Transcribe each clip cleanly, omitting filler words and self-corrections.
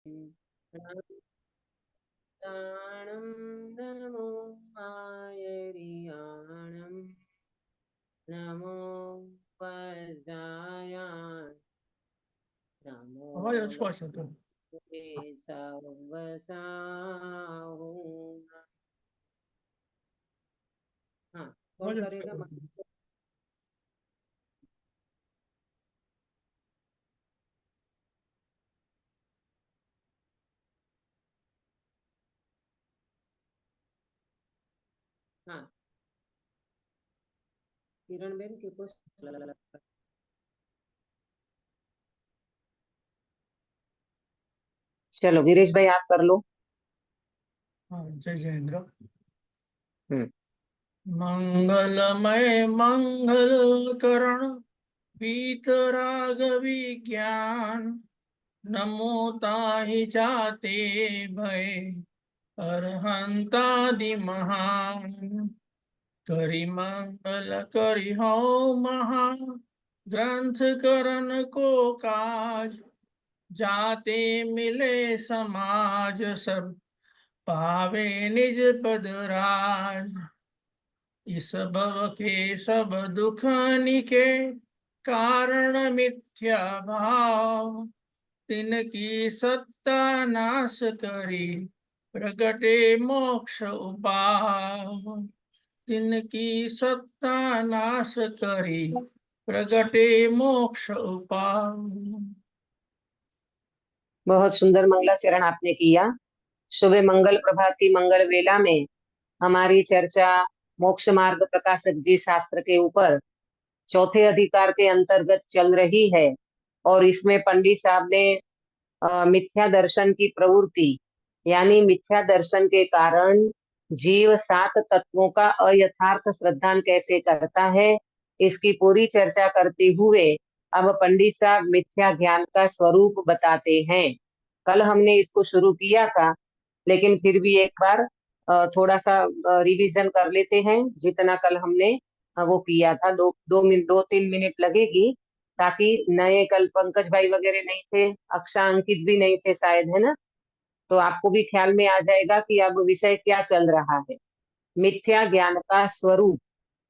प्राणं नमो आयरियाणं नमो वज्रायान् नमो आवाज अच्छा अच्छा तो लक्ष्मीते सर्वसाहून्। हाँ, कौन आवाज अच्छा करेगा? करते हैं। हाँ, किरण बेन की कुछ। चलो गिरीश भाई आप कर लो। हाँ जय जयेंद्र। हम्म। मंगलमय मंगल करण वीतराग विज्ञान नमो ताहि जाते भय अरहंतादि महान करि मंगल करि हो महा ग्रंथ करण को काज जाते मिले समाज सब पावे निज पद राज इस भव के सब दुख निके कारण मिथ्या भाव तिनकी सत्ता नाश करी प्रगटे मोक्ष उपाव तिनकी सत्ता नाश करी प्रगटे मोक्ष उपाव। बहुत सुंदर मंगलाचरण आपने किया। सुबह मंगल प्रभात की मंगल वेला में हमारी चर्चा मोक्ष मार्ग प्रकाशक जी शास्त्र के ऊपर चौथे अधिकार के अंतर्गत चल रही है। और इसमें पंडित साहब ने मिथ्या दर्शन की प्रवृत्ति यानी मिथ्या दर्शन के कारण जीव सात तत्वों का अयथार्थ श्रद्धान कैसे करता है, इसकी पूरी चर्चा करते हुए अब पंडित साहब मिथ्या ज्ञान का स्वरूप बताते हैं। कल हमने इसको शुरू किया था, लेकिन फिर भी एक बार थोड़ा सा रिवीजन कर लेते हैं। जितना कल हमने वो किया था, 2-3 मिनट लगेगी, ताकि नए कल पंकज भाई वगैरह नहीं थे, अक्षा अंकित भी नहीं थे शायद, है ना? तो आपको भी ख्याल में आ जाएगा कि अब विषय क्या चल रहा है। मिथ्या ज्ञान का स्वरूप,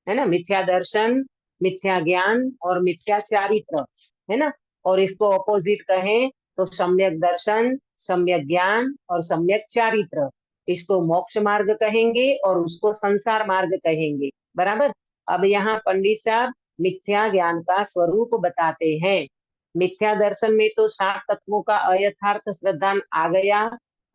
है ना? मिथ्या दर्शन, मिथ्या ज्ञान और मिथ्या चारित्र, है ना? और इसको ऑपोजिट कहें तो सम्यक दर्शन, सम्यक ज्ञान और सम्यक चारित्र। इसको मोक्ष मार्ग कहेंगे और उसको संसार मार्ग कहेंगे। बराबर। अब यहाँ पंडित साहब मिथ्या ज्ञान का स्वरूप बताते हैं। मिथ्या दर्शन में तो सात तत्वों का अयथार्थ श्रद्धान आ गया।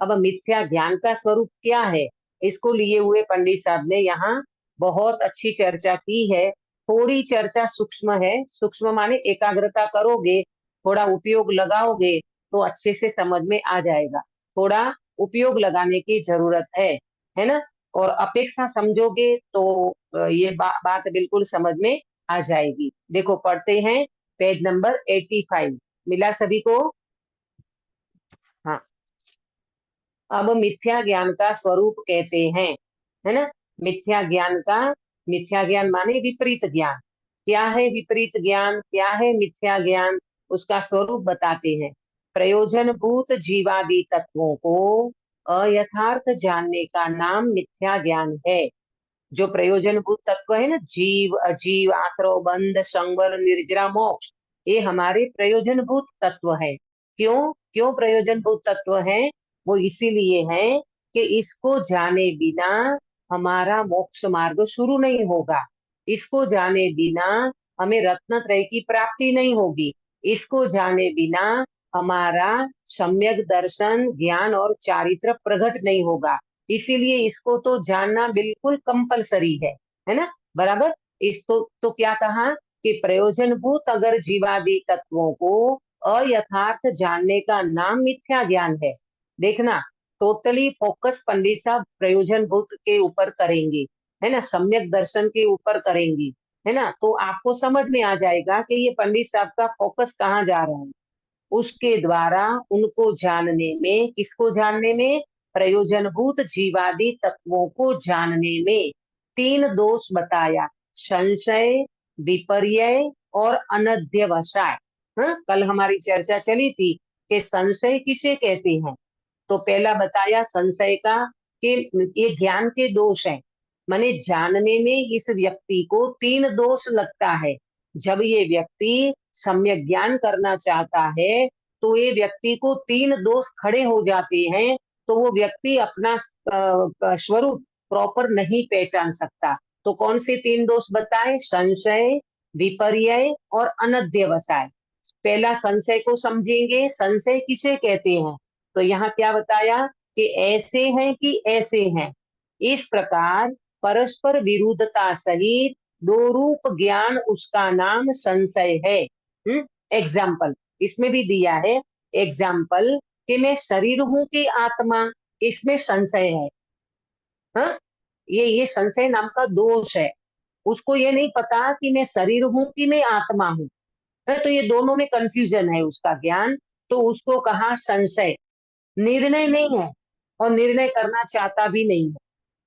अब मिथ्या ज्ञान का स्वरूप क्या है, इसको लिए हुए पंडित साहब ने यहाँ बहुत अच्छी चर्चा की है। थोड़ी चर्चा सूक्ष्म है, सूक्ष्म माने एकाग्रता करोगे, थोड़ा उपयोग लगाओगे तो अच्छे से समझ में आ जाएगा। थोड़ा उपयोग लगाने की जरूरत है ना? और अपेक्षा समझोगे तो ये बात बिल्कुल समझ में आ जाएगी। देखो पढ़ते हैं, पेज नंबर 85 मिला सभी को? हाँ। अब मिथ्या ज्ञान का स्वरूप कहते हैं, है ना? मिथ्या ज्ञान का, मिथ्या ज्ञान माने विपरीत ज्ञान। क्या है विपरीत ज्ञान, क्या है मिथ्या ज्ञान, उसका स्वरूप बताते हैं। प्रयोजन भूत जीवादि तत्वों को अयथार्थ जानने का नाम मिथ्या ज्ञान है। जो प्रयोजनभूत तत्व है ना, जीव अजीव आश्रव बंध संवर निर्जरा मोक्ष, ये हमारे प्रयोजनभूत तत्व है। क्यों क्यों प्रयोजनभूत तत्व है? वो इसीलिए है कि इसको जाने बिना हमारा मोक्ष मार्ग शुरू नहीं होगा। इसको जाने बिना हमें रत्नत्रय की प्राप्ति नहीं होगी। इसको जाने बिना हमारा सम्यक दर्शन ज्ञान और चारित्र प्रकट नहीं होगा। इसीलिए इसको तो जानना बिल्कुल कंपलसरी है ना? बराबर। इस तो क्या कहा कि प्रयोजनभूत अगर जीवादि तत्वों को अयथार्थ जानने का नाम मिथ्या ज्ञान है। देखना, टोटली फोकस पंडित साहब प्रयोजनभूत के ऊपर करेंगे, है ना? सम्यक दर्शन के ऊपर करेंगी, है ना? तो आपको समझ में आ जाएगा कि ये पंडित साहब का फोकस कहाँ जा रहा है। उसके द्वारा उनको जानने में, किसको जानने में? प्रयोजनभूत जीवादि तत्वों को जानने में तीन दोष बताया: संशय, विपर्यय और अनध्यवसाय। हाँ, कल हमारी चर्चा चली थी कि संशय किसे कहते हैं। तो पहला बताया संशय का कि ये ज्ञान के दोष है, माने जानने में इस व्यक्ति को 3 दोष लगता है। जब ये व्यक्ति सम्यक ज्ञान करना चाहता है तो ये व्यक्ति को 3 दोष खड़े हो जाते हैं, तो वो व्यक्ति अपना स्वरूप प्रॉपर नहीं पहचान सकता। तो कौन से 3 दोष बताए? संशय, विपर्यय और अनध्यवसाय। पहला संशय को समझेंगे, संशय किसे कहते हैं। तो यहाँ क्या बताया कि ऐसे हैं कि ऐसे हैं, इस प्रकार परस्पर विरुद्धता सहित दो रूप ज्ञान, उसका नाम संशय है। एग्जाम्पल इसमें भी दिया है, एग्जाम्पल कि मैं शरीर हूं कि आत्मा, इसमें संशय है। हाँ, ये संशय नाम का दोष है। उसको ये नहीं पता कि मैं शरीर हूं कि मैं आत्मा हूँ, तो ये दोनों में कंफ्यूजन है उसका ज्ञान, तो उसको कहा संशय। निर्णय नहीं है और निर्णय करना चाहता भी नहीं है।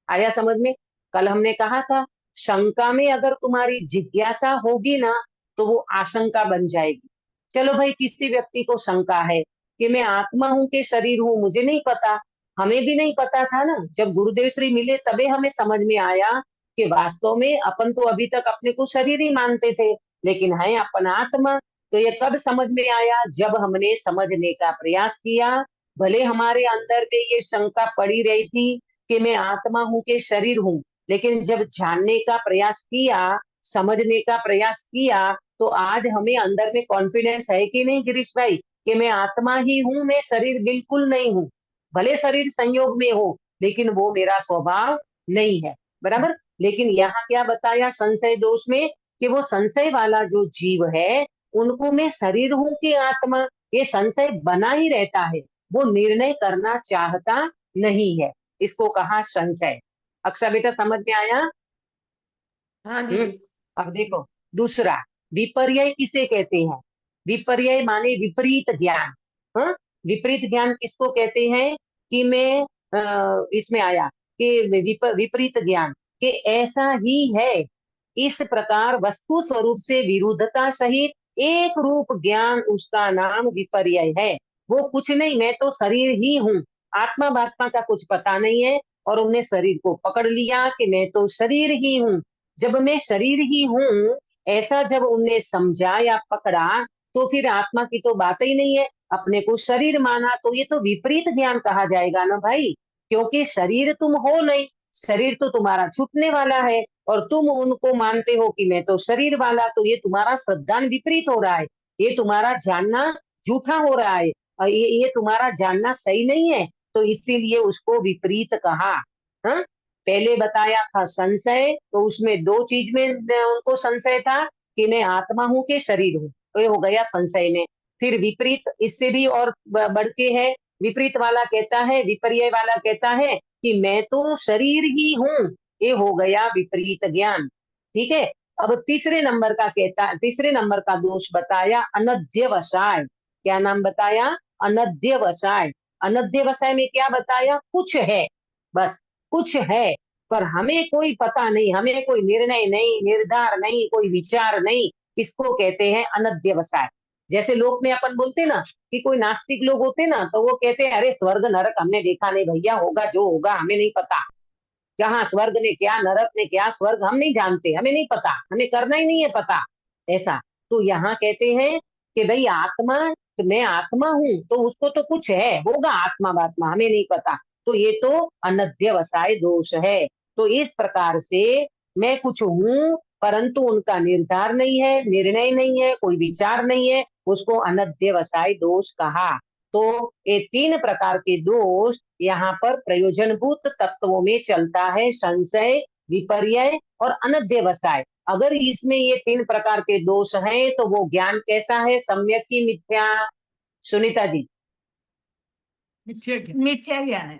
आया समझ में? कल हमने कहा था शंका में अगर तुम्हारी जिज्ञासा होगी ना तो वो आशंका बन जाएगी। चलो भाई, किसी व्यक्ति को शंका है कि मैं आत्मा हूं कि शरीर हूं, मुझे नहीं पता। हमें भी नहीं पता था ना, जब गुरुदेव श्री मिले तबे हमें समझ में आया कि वास्तव में अपन तो अभी तक अपने को शरीर ही मानते थे, लेकिन है अपन आत्मा। तो ये कब समझ में आया? जब हमने समझने का प्रयास किया। भले हमारे अंदर में ये शंका पड़ी रही थी कि मैं आत्मा हूं कि शरीर हूं, लेकिन जब जानने का प्रयास किया, समझने का प्रयास किया, तो आज हमें अंदर में कॉन्फिडेंस है कि नहीं गिरीश भाई, कि मैं आत्मा ही हूं, मैं शरीर बिल्कुल नहीं हूं। भले शरीर संयोग में हो, लेकिन वो मेरा स्वभाव नहीं है। बराबर। लेकिन यहाँ क्या बताया संशय दोष में, कि वो संशय वाला जो जीव है उनको मैं शरीर हूं कि आत्मा, ये संशय बना ही रहता है, वो निर्णय करना चाहता नहीं है। इसको कहा संशय। अक्षरा बेटा समझ में आया? हाँ दीदी। अब देखो दूसरा, विपर्यय किसे कहते हैं। विपर्यय माने विपरीत ज्ञान। हाँ, विपरीत ज्ञान किसको कहते हैं कि मैं इसमें आया कि विपरीत ज्ञान, कि ऐसा ही है, इस प्रकार वस्तु स्वरूप से विरुद्धता सहित एक रूप ज्ञान, उसका नाम विपर्यय है। वो कुछ नहीं, मैं तो शरीर ही हूँ, आत्मा बात्मा का कुछ पता नहीं है, और उन्हें शरीर को पकड़ लिया कि मैं तो शरीर ही हूँ। जब मैं शरीर ही हूँ ऐसा जब उन्हें समझा या पकड़ा, तो फिर आत्मा की तो बात ही नहीं है, अपने को शरीर माना, तो ये तो विपरीत ज्ञान कहा जाएगा ना भाई। क्योंकि शरीर तुम हो नहीं, शरीर तो तुम्हारा छूटने वाला है, और तुम उनको मानते हो कि मैं तो शरीर वाला, तो ये तुम्हारा श्रद्धान विपरीत हो रहा है, ये तुम्हारा जानना झूठा हो रहा है, और ये तुम्हारा जानना सही नहीं है, तो इसीलिए उसको विपरीत कहा। हाँ, पहले बताया था संशय, तो उसमें 2 चीज में उनको संशय था कि मैं आत्मा हूं कि शरीर हूं, तो ये हो गया संशय में। फिर विपरीत, इससे भी और बढ़ के है, विपरीत वाला कहता है, विपर्यय वाला कहता है कि मैं तो शरीर ही हूं, ये हो गया विपरीत ज्ञान। ठीक है। अब तीसरे नंबर का कहता, तीसरे नंबर का दोष बताया अनध्यवसाय। क्या नाम बताया? अनध्यवसाय। अनध्यवसाय में क्या बताया? कुछ है, बस कुछ है, पर हमें कोई पता नहीं, हमें कोई निर्णय नहीं, निर्धार नहीं, कोई विचार नहीं, इसको कहते हैं अनध्यवसाय। जैसे लोक में अपन बोलते ना कि कोई नास्तिक लोग होते ना, तो वो कहते हैं अरे स्वर्ग नरक हमने देखा नहीं भैया, होगा जो होगा हमें नहीं पता, जहाँ स्वर्ग ने क्या, नरक ने क्या, स्वर्ग हम नहीं जानते, हमें नहीं पता, हमें करना ही नहीं है पता, ऐसा। तो यहाँ कहते हैं कि भाई आत्मा, तो मैं आत्मा हूँ, तो उसको तो कुछ है, होगा आत्मा बात्मा, हमें नहीं पता, तो ये तो अनध्यवसाय दोष है। तो इस प्रकार से मैं कुछ हूँ परंतु उनका निर्धार नहीं है, निर्णय नहीं है, कोई विचार नहीं है, उसको अनध्यवसाय दोष कहा। तो ये 3 प्रकार के दोष यहाँ पर प्रयोजनभूत तत्वों में चलता है, संशय, विपर्यय और अनध्यवसाय। अगर इसमें ये 3 प्रकार के दोष हैं तो वो ज्ञान कैसा है? सम्यक की मिथ्या? सुनीता जी। मिथ्या ज्ञान है।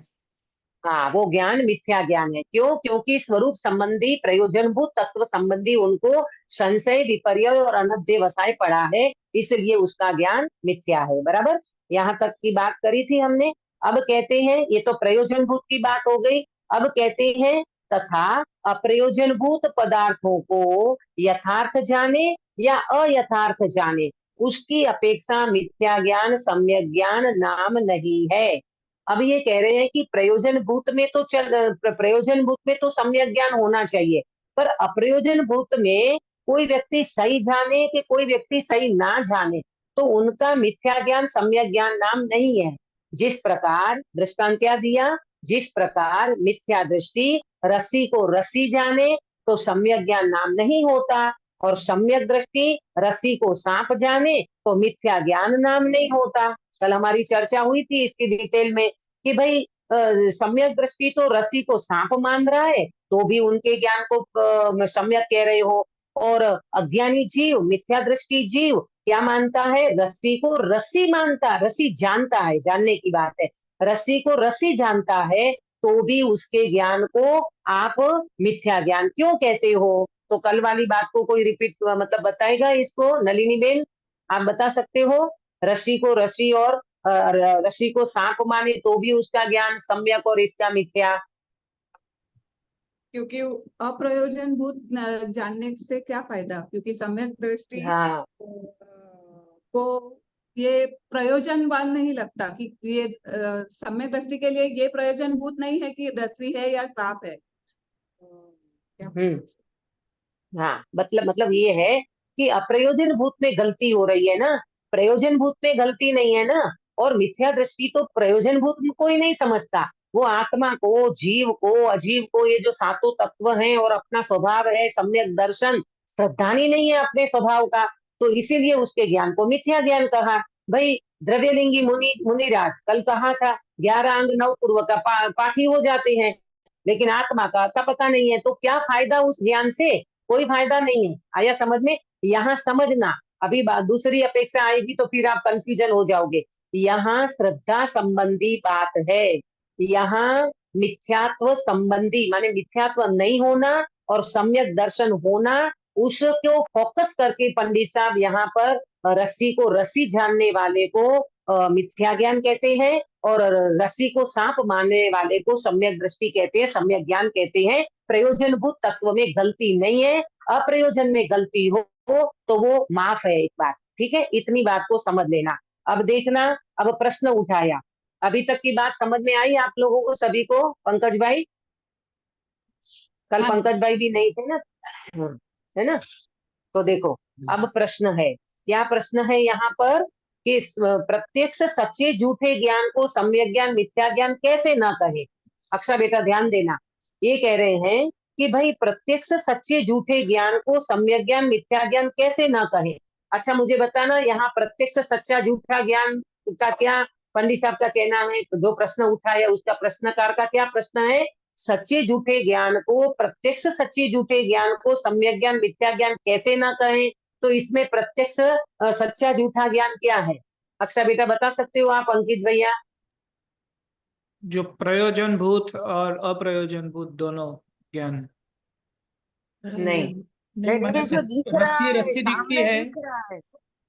हाँ, वो ज्ञान मिथ्या ज्ञान है। क्यों? क्योंकि स्वरूप संबंधी, प्रयोजनभूत तत्व संबंधी उनको संशय, विपर्यय और अनध्यवसाय पड़ा है, इसलिए उसका ज्ञान मिथ्या है। बराबर, यहाँ तक की बात करी थी हमने। अब कहते हैं, ये तो प्रयोजनभूत की बात हो गई, अब कहते हैं तथा अप्रयोजनभूत पदार्थों को यथार्थ जाने या अयथार्थ जाने, उसकी अपेक्षा मिथ्या ज्ञान सम्यक ज्ञान नाम नहीं है। अब ये कह रहे हैं कि प्रयोजन भूत में तो प्रयोजन भूत में तो सम्यक ज्ञान होना चाहिए, पर अप्रयोजन भूत में कोई व्यक्ति सही जाने कि कोई व्यक्ति सही ना जाने, तो उनका मिथ्या ज्ञान सम्यक ज्ञान नाम नहीं है। जिस प्रकार दृष्टांत क्या दिया, जिस प्रकार मिथ्या दृष्टि रस्सी को रस्सी जाने तो सम्यक ज्ञान नाम नहीं होता, और सम्यक दृष्टि रस्सी को सांप जाने तो मिथ्या ज्ञान नाम नहीं होता। कल हमारी चर्चा हुई थी इसकी डिटेल में कि भाई सम्यक दृष्टि तो रस्सी को सांप मान रहा है तो भी उनके ज्ञान को सम्यक कह रहे हो, और अज्ञानी जीव मिथ्या दृष्टि जीव क्या मानता है, रस्सी को रस्सी मानता, रस्सी जानता है, जानने की बात है, रस्सी को रस्सी जानता है तो भी उसके ज्ञान को आप मिथ्या ज्ञान क्यों कहते हो। तो कल वाली बात को कोई रिपीट मतलब बताएगा इसको, नलिनी बेन आप बता सकते हो, रस्सी को रस्सी और रस्सी को सांप माने तो भी उसका ज्ञान सम्यक और इसका मिथ्या। क्योंकि अप्रयोजन भूत जानने से क्या फायदा, क्योंकि सम्यक दृष्टि हाँ को ये प्रयोजनवान नहीं लगता कि ये सम्यक दृष्टि के लिए ये प्रयोजन भूत नहीं है कि रस्सी है या सांप है। क्या बोलते हैं? हाँ मतलब ये है कि अप्रयोजन भूत में गलती हो रही है ना, प्रयोजन भूत में गलती नहीं है ना। और मिथ्या दृष्टि तो प्रयोजन भूत में कोई नहीं समझता, वो आत्मा को जीव को अजीव को ये जो सातों तत्व हैं और अपना स्वभाव है सम्यक दर्शन श्रद्धानी नहीं है अपने स्वभाव का, तो इसीलिए उसके ज्ञान को मिथ्या ज्ञान कहा। भाई द्रव्यलिंगी मुनिराज कल कहा था 11 अंग 9 पूर्व का पाठी हो जाते हैं, लेकिन आत्मा का अता पता नहीं है, तो क्या फायदा उस ज्ञान से, कोई फायदा नहीं है। आया समझ में, यहाँ समझना, अभी बात दूसरी अपेक्षा आएगी तो फिर आप कंफ्यूजन हो जाओगे। यहाँ श्रद्धा संबंधी बात है, यहाँ मिथ्यात्व संबंधी माने मिथ्यात्व नहीं होना और सम्यक दर्शन होना, उसको फोकस करके पंडित साहब यहाँ पर रस्सी को रस्सी जानने वाले को मिथ्या ज्ञान कहते हैं, और रस्सी को सांप मानने वाले को सम्यक दृष्टि कहते हैं, सम्यक ज्ञान कहते हैं। प्रयोजनभूत तत्व में गलती नहीं है, अप्रयोजन में गलती हो तो वो माफ है एक बात, ठीक है, इतनी बात को समझ लेना। अब देखना, अब प्रश्न उठाया, अभी तक की बात समझ में आई आप लोगों को सभी को। पंकज भाई, कल हाँ जी। पंकज भाई भी नहीं थे ना, है ना, तो देखो अब प्रश्न है, क्या प्रश्न है यहाँ पर कि प्रत्यक्ष सच्चे झूठे ज्ञान को सम्यक ज्ञान मिथ्या ज्ञान कैसे ना कहे। अक्षरा बेटा ध्यान देना, ये कह रहे हैं कि भाई प्रत्यक्ष सच्चे झूठे ज्ञान को सम्यक ज्ञान मिथ्या ज्ञान कैसे ना कहे। अच्छा मुझे बताना, यहाँ प्रत्यक्ष सच्चा झूठा ज्ञान का क्या पंडित साहब का कहना है, जो प्रश्न उठाया उसका प्रश्नकार का क्या प्रश्न है, सच्चे झूठे ज्ञान को प्रत्यक्ष सच्चे झूठे ज्ञान को सम्यक ज्ञान मिथ्या ज्ञान कैसे ना कहें। तो इसमें प्रत्यक्ष सच्चा झूठा ज्ञान क्या है, अक्षरा बेटा बता सकते हो आप, अंकित भैया। जो प्रयोजन भूत और अप्रयोजन भूत दोनों ज्ञान। नहीं नहीं नहीं, जो दिख रहा रस्सी है रस्सी दिखती सामने है, दिख रहा है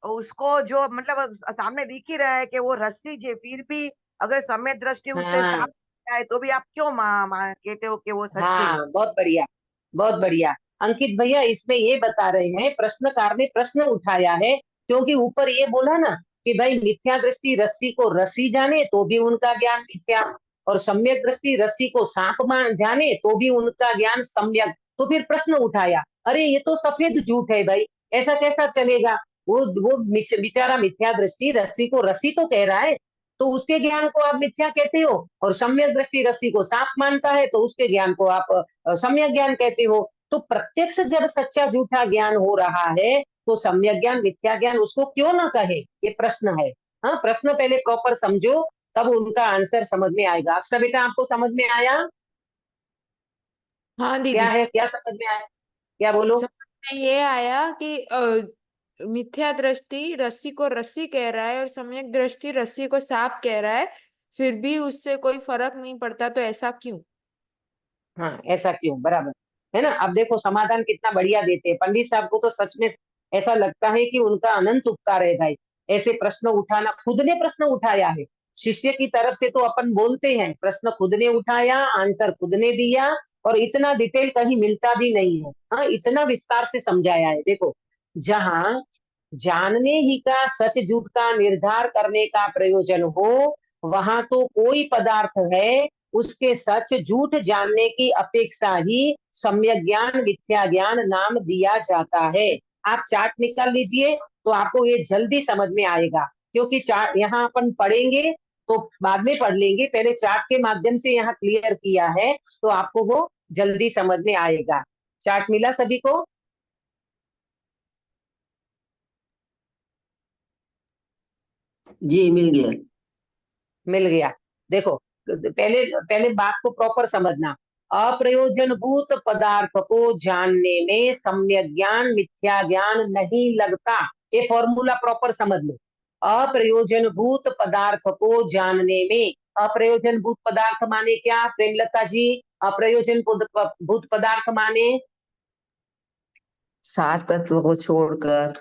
उसको, जो मतलब सामने दिख ही रहा है कि वो रस्सी जे, फिर भी अगर समय दृष्टि उससे हाँ साफ है तो भी आप क्यों कहते हो कि वो सच्चे। हाँ बहुत बढ़िया, बहुत बढ़िया अंकित भैया, इसमें ये बता रहे हैं, प्रश्नकार ने प्रश्न उठाया है क्योंकि ऊपर ये बोला ना कि भाई मिथ्या दृष्टि रस्सी को रस्सी जाने तो भी उनका ज्ञान मिथ्या, और सम्यक दृष्टि रस्सी को सांप मान जाने तो भी उनका ज्ञान सम्यक। तो फिर प्रश्न उठाया, अरे ये तो सफेद झूठ है भाई, ऐसा कैसा चलेगा, वो बेचारा मिथ्या दृष्टि रस्सी को रस्सी तो कह रहा है, तो उसके ज्ञान को आप मिथ्या कहते हो, और सम्यक दृष्टि रस्सी को सांप मानता है तो उसके ज्ञान को आप सम्यक ज्ञान कहते हो। तो प्रत्यक्ष जब सच्चा झूठा ज्ञान हो रहा है तो सम्यक ज्ञान मिथ्या ज्ञान उसको क्यों ना कहे, ये प्रश्न है। हाँ प्रश्न पहले प्रॉपर समझो तब उनका आंसर समझ में आएगा। अक्षरा बेटा आपको समझ में आया, हाँ क्या दीदी, है, क्या समझ में आया, क्या बोलो। समझ में ये आया कि मिथ्या दृष्टि रस्सी को रस्सी कह रहा है और सम्यक दृष्टि रस्सी को सांप कह रहा है, फिर भी उससे कोई फर्क नहीं पड़ता, तो ऐसा क्यों? हाँ ऐसा क्यों, बराबर है ना। अब देखो समाधान कितना बढ़िया देते हैं पंडित साहब को, तो सच में ऐसा लगता है कि उनका अनंत उपकार है भाई, ऐसे प्रश्न उठाना, खुद ने प्रश्न उठाया है, शिष्य की तरफ से तो अपन बोलते हैं, प्रश्न खुद ने उठाया, आंसर खुद ने दिया, और इतना डिटेल कहीं मिलता भी नहीं है। हाँ इतना विस्तार से समझाया है। देखो जहाँ जानने ही का सच झूठ का निर्धार करने का प्रयोजन हो, वहां तो कोई पदार्थ है उसके सच झूठ जानने की अपेक्षा ही सम्यक ज्ञान मिथ्या ज्ञान नाम दिया जाता है। आप चार्ट निकाल लीजिए तो आपको ये जल्दी समझ में आएगा, क्योंकि चार्ट यहाँ अपन पढ़ेंगे तो बाद में पढ़ लेंगे, पहले चार्ट के माध्यम से यहाँ क्लियर किया है तो आपको वो जल्दी समझ में आएगा। चार्ट मिला सभी को? जी मिल गया। मिल गया। देखो पहले पहले बात को प्रॉपर समझना। अप्रयोजनभूत पदार्थ को जानने में सम्यक ज्ञान मिथ्या ज्ञान नहीं लगता। ये फॉर्मूला प्रॉपर समझ लो। अप्रयोजनभूत पदार्थ को जानने में, अप्रयोजनभूत पदार्थ माने क्या प्रेमलता जी? अप्रयोजन भूत पदार्थ माने 7 तत्व को छोड़कर,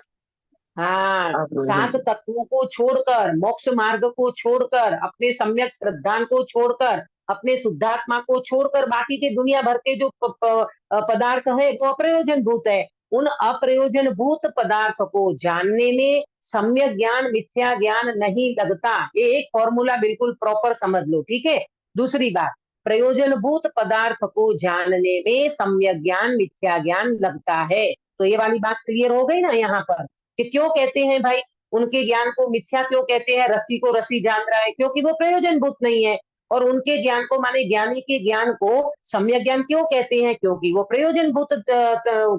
हाँ, अप्रयोजन। 7 तत्वों को छोड़कर, मोक्ष मार्ग को छोड़कर, अपने सम्यक श्रद्धान को छोड़कर, अपने शुद्धात्मा को छोड़कर बाकी के दुनिया भर के जो पदार्थ है वो अप्रयोजन भूत है। उन अप्रयोजन भूत पदार्थ को जानने में सम्यक ज्ञान मिथ्या ज्ञान नहीं लगता। ये एक फॉर्मूला बिल्कुल प्रॉपर समझ लो, ठीक है। दूसरी बात, प्रयोजन भूत पदार्थ को जानने में सम्यक ज्ञान मिथ्या ज्ञान लगता है। तो ये वाली बात क्लियर हो गई ना यहाँ पर, कि क्यों कहते हैं भाई उनके ज्ञान को मिथ्या क्यों कहते हैं? रस्सी को रस्सी जान रहा है, क्योंकि वो प्रयोजन भूत नहीं है। और उनके ज्ञान को माने ज्ञानी के ज्ञान को सम्यक ज्ञान क्यों कहते हैं? क्योंकि वो प्रयोजन भूत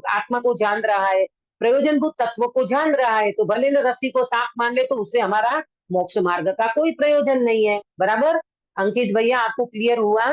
आत्मा को जान रहा है, प्रयोजन भूत तत्व को जान रहा है। तो भले न रस्सी को सांप मान ले तो उससे हमारा मोक्ष मार्ग का कोई प्रयोजन नहीं है। बराबर अंकित भैया, आपको क्लियर हुआ?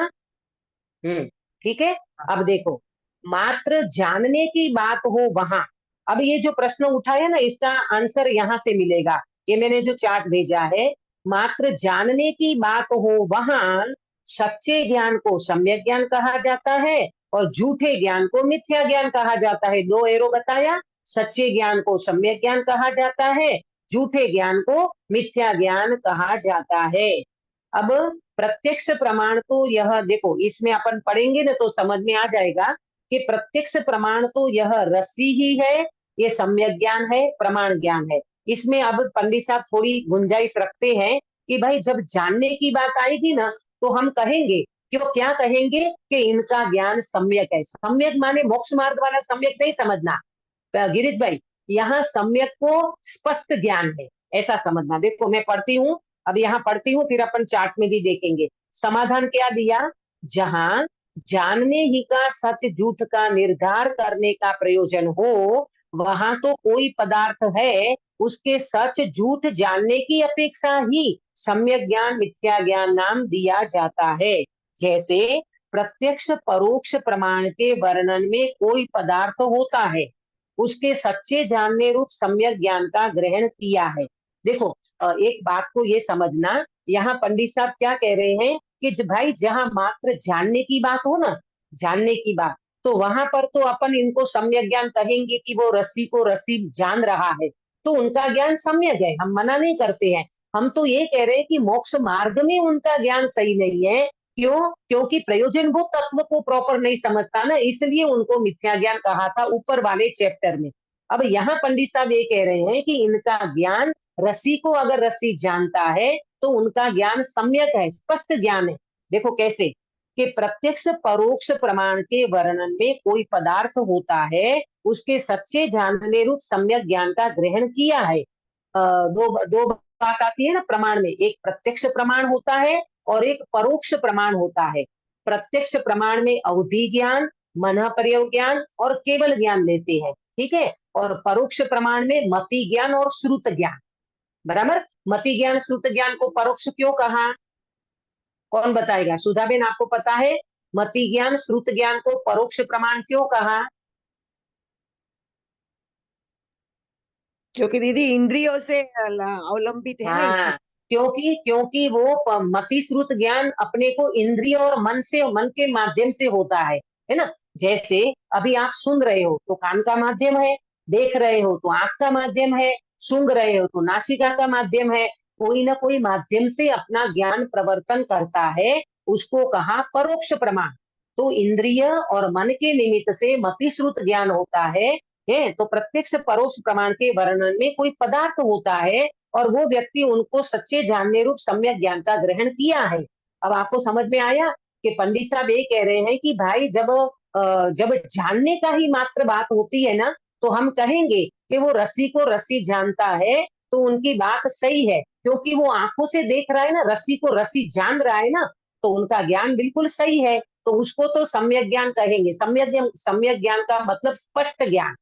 ठीक है। अब देखो, मात्र जानने की बात हो वहां, अब ये जो प्रश्न उठाया ना इसका आंसर यहाँ से मिलेगा। ये मैंने जो चार्ट भेजा है, मात्र जानने की बात हो वहां सच्चे ज्ञान को सम्यक ज्ञान कहा जाता है और झूठे ज्ञान को मिथ्या ज्ञान कहा जाता है। 2 एरो बताया, सच्चे ज्ञान को सम्यक ज्ञान कहा जाता है, झूठे ज्ञान को मिथ्या ज्ञान कहा जाता है। अब प्रत्यक्ष प्रमाण तो यह देखो, इसमें अपन पढ़ेंगे ना तो समझ में आ जाएगा कि प्रत्यक्ष प्रमाण तो यह रस्सी ही है, ये सम्यक ज्ञान है, प्रमाण ज्ञान है। इसमें अब पंडित साहब थोड़ी गुंजाइश रखते हैं कि भाई जब जानने की बात आएगी ना तो हम कहेंगे कि वो क्या कहेंगे कि इनका ज्ञान सम्यक है। सम्यक माने मोक्ष मार्ग वाला सम्यक नहीं समझना गिरीश भाई, यहाँ सम्यक को स्पष्ट ज्ञान है ऐसा समझना। देखो मैं पढ़ती हूँ, अब यहाँ पढ़ती हूँ फिर अपन चार्ट में भी देखेंगे। समाधान क्या दिया? जहां जानने ही का सच झूठ का निर्धार करने का प्रयोजन हो, वहां तो कोई पदार्थ है उसके सच झूठ जानने की अपेक्षा ही सम्यक ज्ञान मिथ्या ज्ञान नाम दिया जाता है। जैसे प्रत्यक्ष परोक्ष प्रमाण के वर्णन में कोई पदार्थ होता है, उसके सच्चे जानने रूप सम्यक ज्ञान का ग्रहण किया है। देखो एक बात को ये समझना, यहाँ पंडित साहब क्या कह रहे हैं कि भाई जहां मात्र जानने की बात हो ना, जानने की बात, तो वहां पर तो अपन इनको सम्यक ज्ञान कहेंगे कि वो रस्सी को रस्सी जान रहा है, तो उनका ज्ञान सम्यक है, हम मना नहीं करते हैं। हम तो ये कह रहे हैं कि मोक्ष मार्ग में उनका ज्ञान सही नहीं है। क्यों? क्योंकि प्रयोजन वो तत्व को प्रॉपर नहीं समझता ना, इसलिए उनको मिथ्या ज्ञान कहा था ऊपर वाले चैप्टर में। अब यहाँ पंडित साहब ये कह रहे हैं कि इनका ज्ञान, रस्सी को अगर रस्सी जानता है तो उनका ज्ञान सम्यक है, स्पष्ट ज्ञान है। देखो कैसे कि प्रत्यक्ष परोक्ष प्रमाण के वर्णन में कोई पदार्थ होता है, उसके सच्चे जानने रूप सम्यक ज्ञान का ग्रहण किया है। दो बात आती है ना प्रमाण में, एक प्रत्यक्ष प्रमाण होता है और एक परोक्ष प्रमाण होता है। प्रत्यक्ष प्रमाण में अवधि ज्ञान, मन प्रयोग ज्ञान और केवल ज्ञान लेते हैं, ठीक है। और परोक्ष प्रमाण में मति ज्ञान और श्रुत ज्ञान। बराबर, मति ज्ञान श्रुत ज्ञान को परोक्ष क्यों कहा? कौन बताएगा? सुधाबेन आपको पता है मति ज्ञान श्रुत ज्ञान को परोक्ष प्रमाण क्यों कहा? क्योंकि दीदी इंद्रियों से अवलंबित है ना इसमें। हाँ, क्योंकि वो मति श्रुत ज्ञान अपने को इंद्रिय और मन से, मन के माध्यम से होता है ना। जैसे अभी आप सुन रहे हो तो कान का माध्यम है, देख रहे हो तो आंख का माध्यम है, सूंघ रहे हो तो नासिका का माध्यम है। कोई ना कोई माध्यम से अपना ज्ञान प्रवर्तन करता है, उसको कहा परोक्ष प्रमाण। तो इंद्रिय और मन के निमित्त से मति श्रुत ज्ञान होता है, है। तो प्रत्यक्ष परोक्ष प्रमाण के वर्णन में कोई पदार्थ होता है और वो व्यक्ति उनको सच्चे जानने रूप सम्यक ज्ञान का ग्रहण किया है। अब आपको समझ में आया कि पंडित साहब ये कह रहे हैं कि भाई जब जानने का ही मात्र बात होती है ना, तो हम कहेंगे कि वो रस्सी को रस्सी जानता है, तो उनकी बात सही है, क्योंकि वो आंखों से देख रहा है ना, रस्सी को रस्सी जान रहा है ना, तो उनका ज्ञान बिल्कुल सही है। तो उसको तो सम्यक ज्ञान कहेंगे। सम्यक ज्ञान का मतलब स्पष्ट ज्ञान,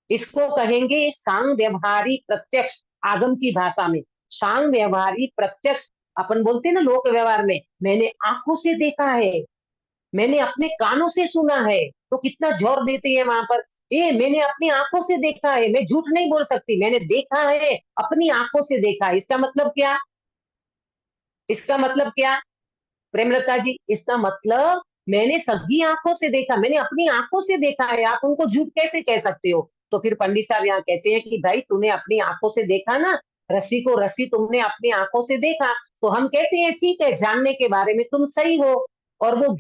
इसको कहेंगे सांग व्यवहारी प्रत्यक्ष। आगम की भाषा में सांग व्यवहारी प्रत्यक्ष, अपन बोलते हैं ना लोक व्यवहार में, मैंने आंखों से देखा है, मैंने अपने कानों से सुना है, तो कितना जोर देते हैं वहां पर, ये मैंने अपनी आंखों से देखा है, मैं झूठ नहीं बोल सकती, मैंने देखा है, अपनी आंखों से देखा है। इसका मतलब क्या? इसका मतलब क्या प्रेमलता जी? इसका मतलब मैंने सभी आंखों से देखा, मैंने अपनी आंखों से देखा है, आप उनको झूठ कैसे कह सकते हो? तो फिर पंडित साहब यहाँ कहते हैं कि भाई तूने अपनी आंखों से देखा ना, रस्सी को रस्सी तुमने अपनी आंखों से देखा, तो हम कहते हैं ठीक है, जानने के बारे में तुम सही हो। और वो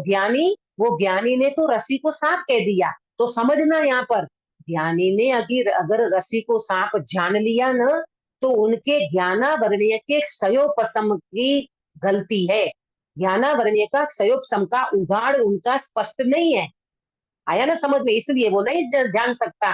ज्ञानी ने तो रस्सी को सांप कह दिया। तो समझना यहाँ पर, ज्ञानी ने अगर रस्सी को सांप जान लिया ना, तो उनके ज्ञानावरणीय के क्षयोपशम की गलती है। ज्ञानावरणीय का क्षयोपशम का उगाड़ उनका स्पष्ट नहीं है। आया ना समझ में? इसलिए वो नहीं जान सकता।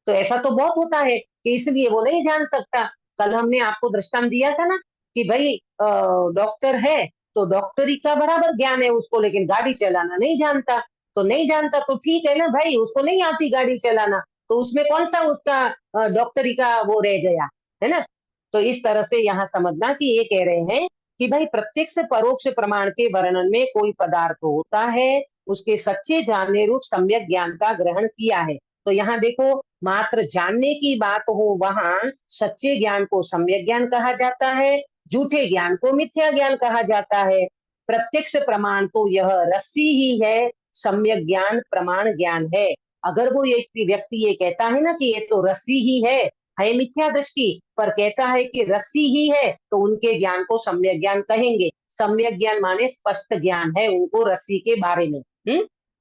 तो ऐसा तो बहुत होता है कि इसलिए वो नहीं जान सकता। कल हमने आपको दृष्टांत दिया था ना कि भाई डॉक्टर है, तो डॉक्टरी का बराबर ज्ञान है उसको, लेकिन गाड़ी चलाना नहीं जानता। तो नहीं जानता तो ठीक है ना भाई, उसको नहीं आती गाड़ी चलाना, तो उसमें कौन सा उसका डॉक्टरी का वो रह गया, है ना? तो इस तरह से यहाँ समझना कि ये कह रहे हैं कि भाई प्रत्यक्ष परोक्ष प्रमाण के वर्णन में कोई पदार्थ होता है, उसके सच्चे जानने रूप सम्यक ज्ञान का ग्रहण किया है। तो यहाँ देखो, मात्र जानने की बात हो वहां सच्चे ज्ञान को सम्यक ज्ञान कहा जाता है, झूठे ज्ञान को मिथ्या ज्ञान कहा जाता है। प्रत्यक्ष प्रमाण तो यह रस्सी ही है, सम्यक ज्ञान प्रमाण ज्ञान है। अगर वो एक व्यक्ति ये कहता है ना कि ये तो रस्सी ही है मिथ्या दृष्टि, पर कहता है कि रस्सी ही है, तो उनके ज्ञान को सम्यक ज्ञान कहेंगे। सम्यक ज्ञान माने स्पष्ट ज्ञान है उनको रस्सी के बारे में।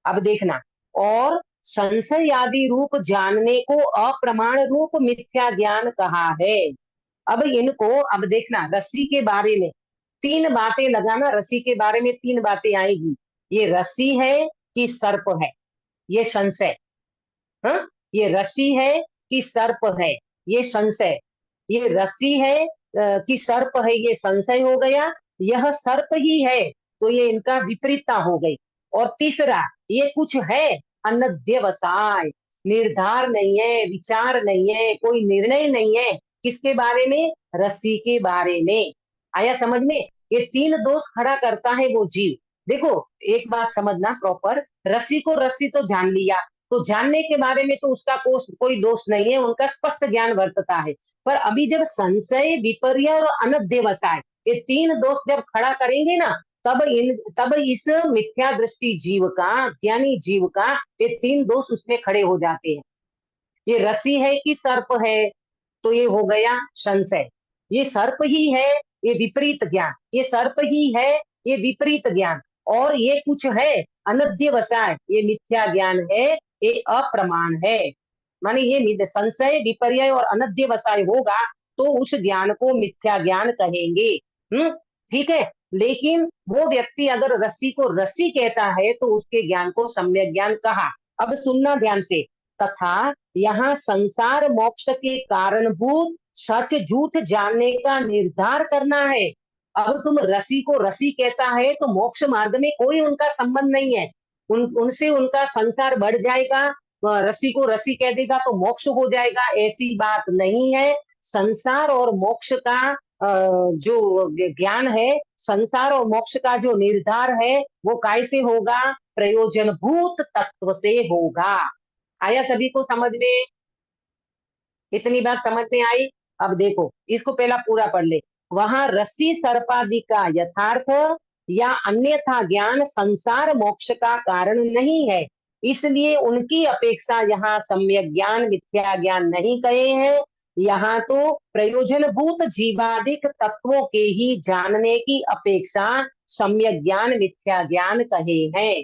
अब देखना, और संशय आदि रूप जानने को अप्रमाण रूप मिथ्या ज्ञान कहा है। अब इनको, अब देखना, रस्सी के बारे में 3 बातें लगाना, रस्सी के बारे में 3 बातें आएगी। ये रस्सी है कि सर्प है, ये संशय। हाँ, ये रस्सी है कि सर्प है, ये संशय। ये रस्सी है कि सर्प है, ये संशय हो गया। यह सर्प ही है, तो ये इनका विपरीतता हो गई। और तीसरा, ये कुछ है अनध्यवसाय, निर्धार नहीं है, विचार नहीं है, कोई निर्णय नहीं है। किसके बारे में? रस्सी के बारे में। आया समझ में? ये 3 दोष खड़ा करता है वो जीव। देखो एक बात समझना प्रॉपर, रस्सी को रस्सी तो जान लिया, तो जानने के बारे में तो उसका कोई दोष नहीं है, उनका स्पष्ट ज्ञान वर्तता है। पर अभी जब संशय, विपर्य और अनध्यवसाय, ये 3 दोष जब खड़ा करेंगे ना, तब इस मिथ्या दृष्टि जीव का, ज्ञानी जीव का, ये 3 दोष उसमें खड़े हो जाते हैं। ये रस्सी है कि सर्प है, तो ये हो गया संशय। ये सर्प ही है, ये विपरीत ज्ञान। ये सर्प ही है, ये विपरीत ज्ञान। और ये कुछ है अनध्यवसाय, ये मिथ्या ज्ञान है, ये अप्रमाण है। माने ये संशय, विपर्य और अनध्यवसाय होगा तो उस ज्ञान को मिथ्या ज्ञान कहेंगे। ठीक है। लेकिन वो व्यक्ति अगर रस्सी को रस्सी कहता है तो उसके ज्ञान को सम्यक ज्ञान कहा। अब सुनना ध्यान से, तथा यहाँ संसार मोक्ष के कारणभूत सच झूठ जानने का निर्धार करना है। अब तुम रस्सी को रस्सी कहता है तो मोक्ष मार्ग में कोई उनका संबंध नहीं है। उनसे उनका संसार बढ़ जाएगा, रस्सी को रस्सी कह देगा तो मोक्ष हो जाएगा, ऐसी बात नहीं है। संसार और मोक्ष का जो ज्ञान है, संसार और मोक्ष का जो निर्धार है, वो कैसे होगा? प्रयोजनभूत तत्व से होगा। आया सभी को समझ में? इतनी बात समझ में आई? अब देखो, इसको पहला पूरा पढ़ ले। वहां रस्सी सर्पादि का यथार्थ या अन्यथा ज्ञान संसार मोक्ष का कारण नहीं है, इसलिए उनकी अपेक्षा यहाँ सम्यक ज्ञान मिथ्या ज्ञान नहीं कहे हैं। यहाँ तो प्रयोजनभूत जीवादिक तत्वों के ही जानने की अपेक्षा सम्यक ज्ञान मिथ्या ज्ञान कहे हैं।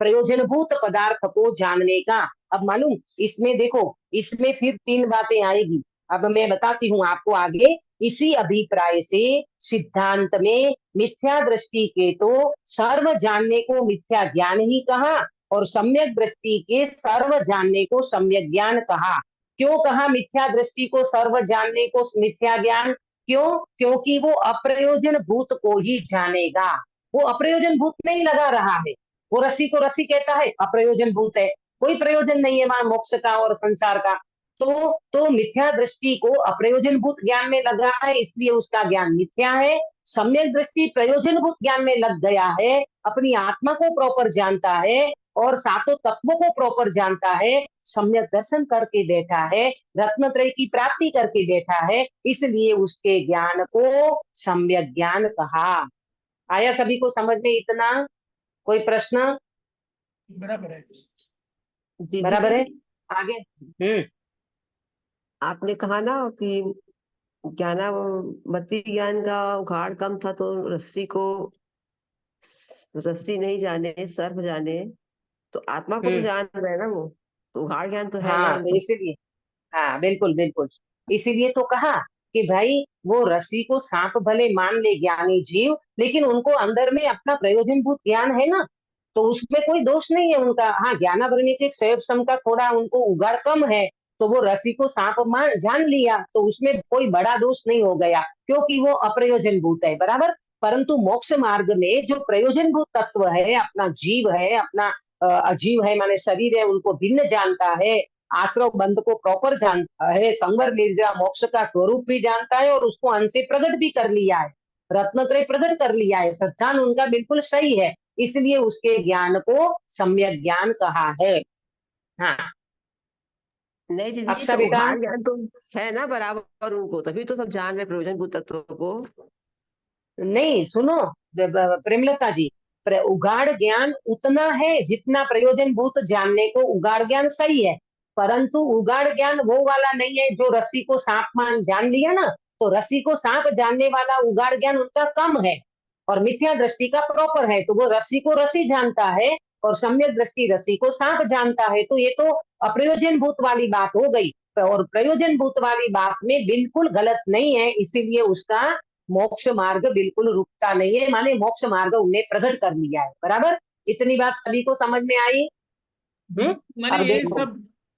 प्रयोजनभूत पदार्थ को जानने का अब मालूम इसमें देखो, इसमें फिर 3 बातें आएगी। अब मैं बताती हूँ आपको आगे। इसी अभिप्राय से सिद्धांत में मिथ्या दृष्टि के तो सर्व जानने को मिथ्या ज्ञान ही कहा और सम्यक दृष्टि के सर्व जानने को सम्यक ज्ञान कहा। क्यों कहा मिथ्या दृष्टि को सर्व जानने को मिथ्या ज्ञान? क्यों? क्योंकि वो अप्रयोजन भूत को ही जानेगा। वो अप्रयोजन भूत नहीं लगा रहा है। वो रस्सी को रस्सी कहता है, अप्रयोजन भूत है, कोई प्रयोजन नहीं है वहां मोक्ष का और संसार का। तो मिथ्या दृष्टि को अप्रयोजन भूत ज्ञान में लगा है, इसलिए उसका ज्ञान मिथ्या है। सम्यक दृष्टि प्रयोजन भूत ज्ञान में लग गया है, अपनी आत्मा को प्रॉपर जानता है और सातों तत्वों को प्रॉपर जानता है, सम्यक दर्शन करके बैठा है, रत्नत्रय की प्राप्ति करके बैठा है, इसलिए उसके ज्ञान को सम्यक ज्ञान कहा। आया सभी को समझ में इतना? कोई प्रश्न? बराबर है। दीदी बराबर है? जी, आगे। आपने कहा ना कि ज्ञानामति ज्ञान का उघाड़ कम था तो रस्सी को रस्सी नहीं जाने सर्प जाने, तो आत्मा को तो जान रहे हैं ना वो, तो उघाड़ ज्ञान तो है ना हाँ उनको। इसीलिए, हाँ बिल्कुल बिल्कुल, इसीलिए तो कहा कि भाई वो रस्सी को सांप भले मान ले ज्ञानी जीव, लेकिन उनको अंदर में अपना प्रयोजनभूत ज्ञान है ना, तो उसमें कोई दोष नहीं है उनका। हाँ ज्ञानावरणित शैव सम का थोड़ा उनको उगाड़ कम है, तो वो रस्सी को सांप मान जान लिया, तो उसमें कोई बड़ा दोष नहीं हो गया, क्योंकि वो अप्रयोजनभूत है, बराबर। परंतु मोक्ष मार्ग में जो प्रयोजनभूत तत्व है, अपना जीव है, अपना अजीव है माने शरीर है, उनको भिन्न जानता है, आश्रव बंध को प्रॉपर जानता है, संवर निर्जरा मोक्ष का स्वरूप भी जानता है और उसको अंश से प्रकट भी कर लिया है, रत्नत्रय प्रकट कर लिया है, सिद्धांत उनका बिल्कुल सही है, इसलिए उसके ज्ञान को सम्यक ज्ञान कहा है। हाँ नहीं दीदी, अक्षा तो बेटा, उघाड़ ज्ञान तो है ना बराबर उनको, तभी तो सब जान रहे प्रयोजनभूत तत्वों को। नहीं सुनो प्रेमलता जी, उगाड़ ज्ञान उतना है जितना प्रयोजन भूत जानने को उगाड़ ज्ञान सही है, परंतु उगाड़ ज्ञान वो वाला नहीं है जो रस्सी को सांप मान जान लिया ना, तो रस्सी को सांप जानने वाला उगाड़ ज्ञान उनका कम है और मिथ्या दृष्टि का प्रॉपर है, तो वो रस्सी को रस्सी जानता है और सम्यक दृष्टि रस्सी को सांप जानता है, तो ये तो अप्रयोजन भूत वाली बात हो गई, और प्रयोजन भूत वाली बात में बिल्कुल गलत नहीं है, इसीलिए उसका मोक्ष मार्ग बिल्कुल रुकता नहीं है, माने मोक्ष मार्ग उन्हें प्रकट कर लिया है, बराबर। इतनी बात सभी को समझ में आई? माने अब ये देखो, सब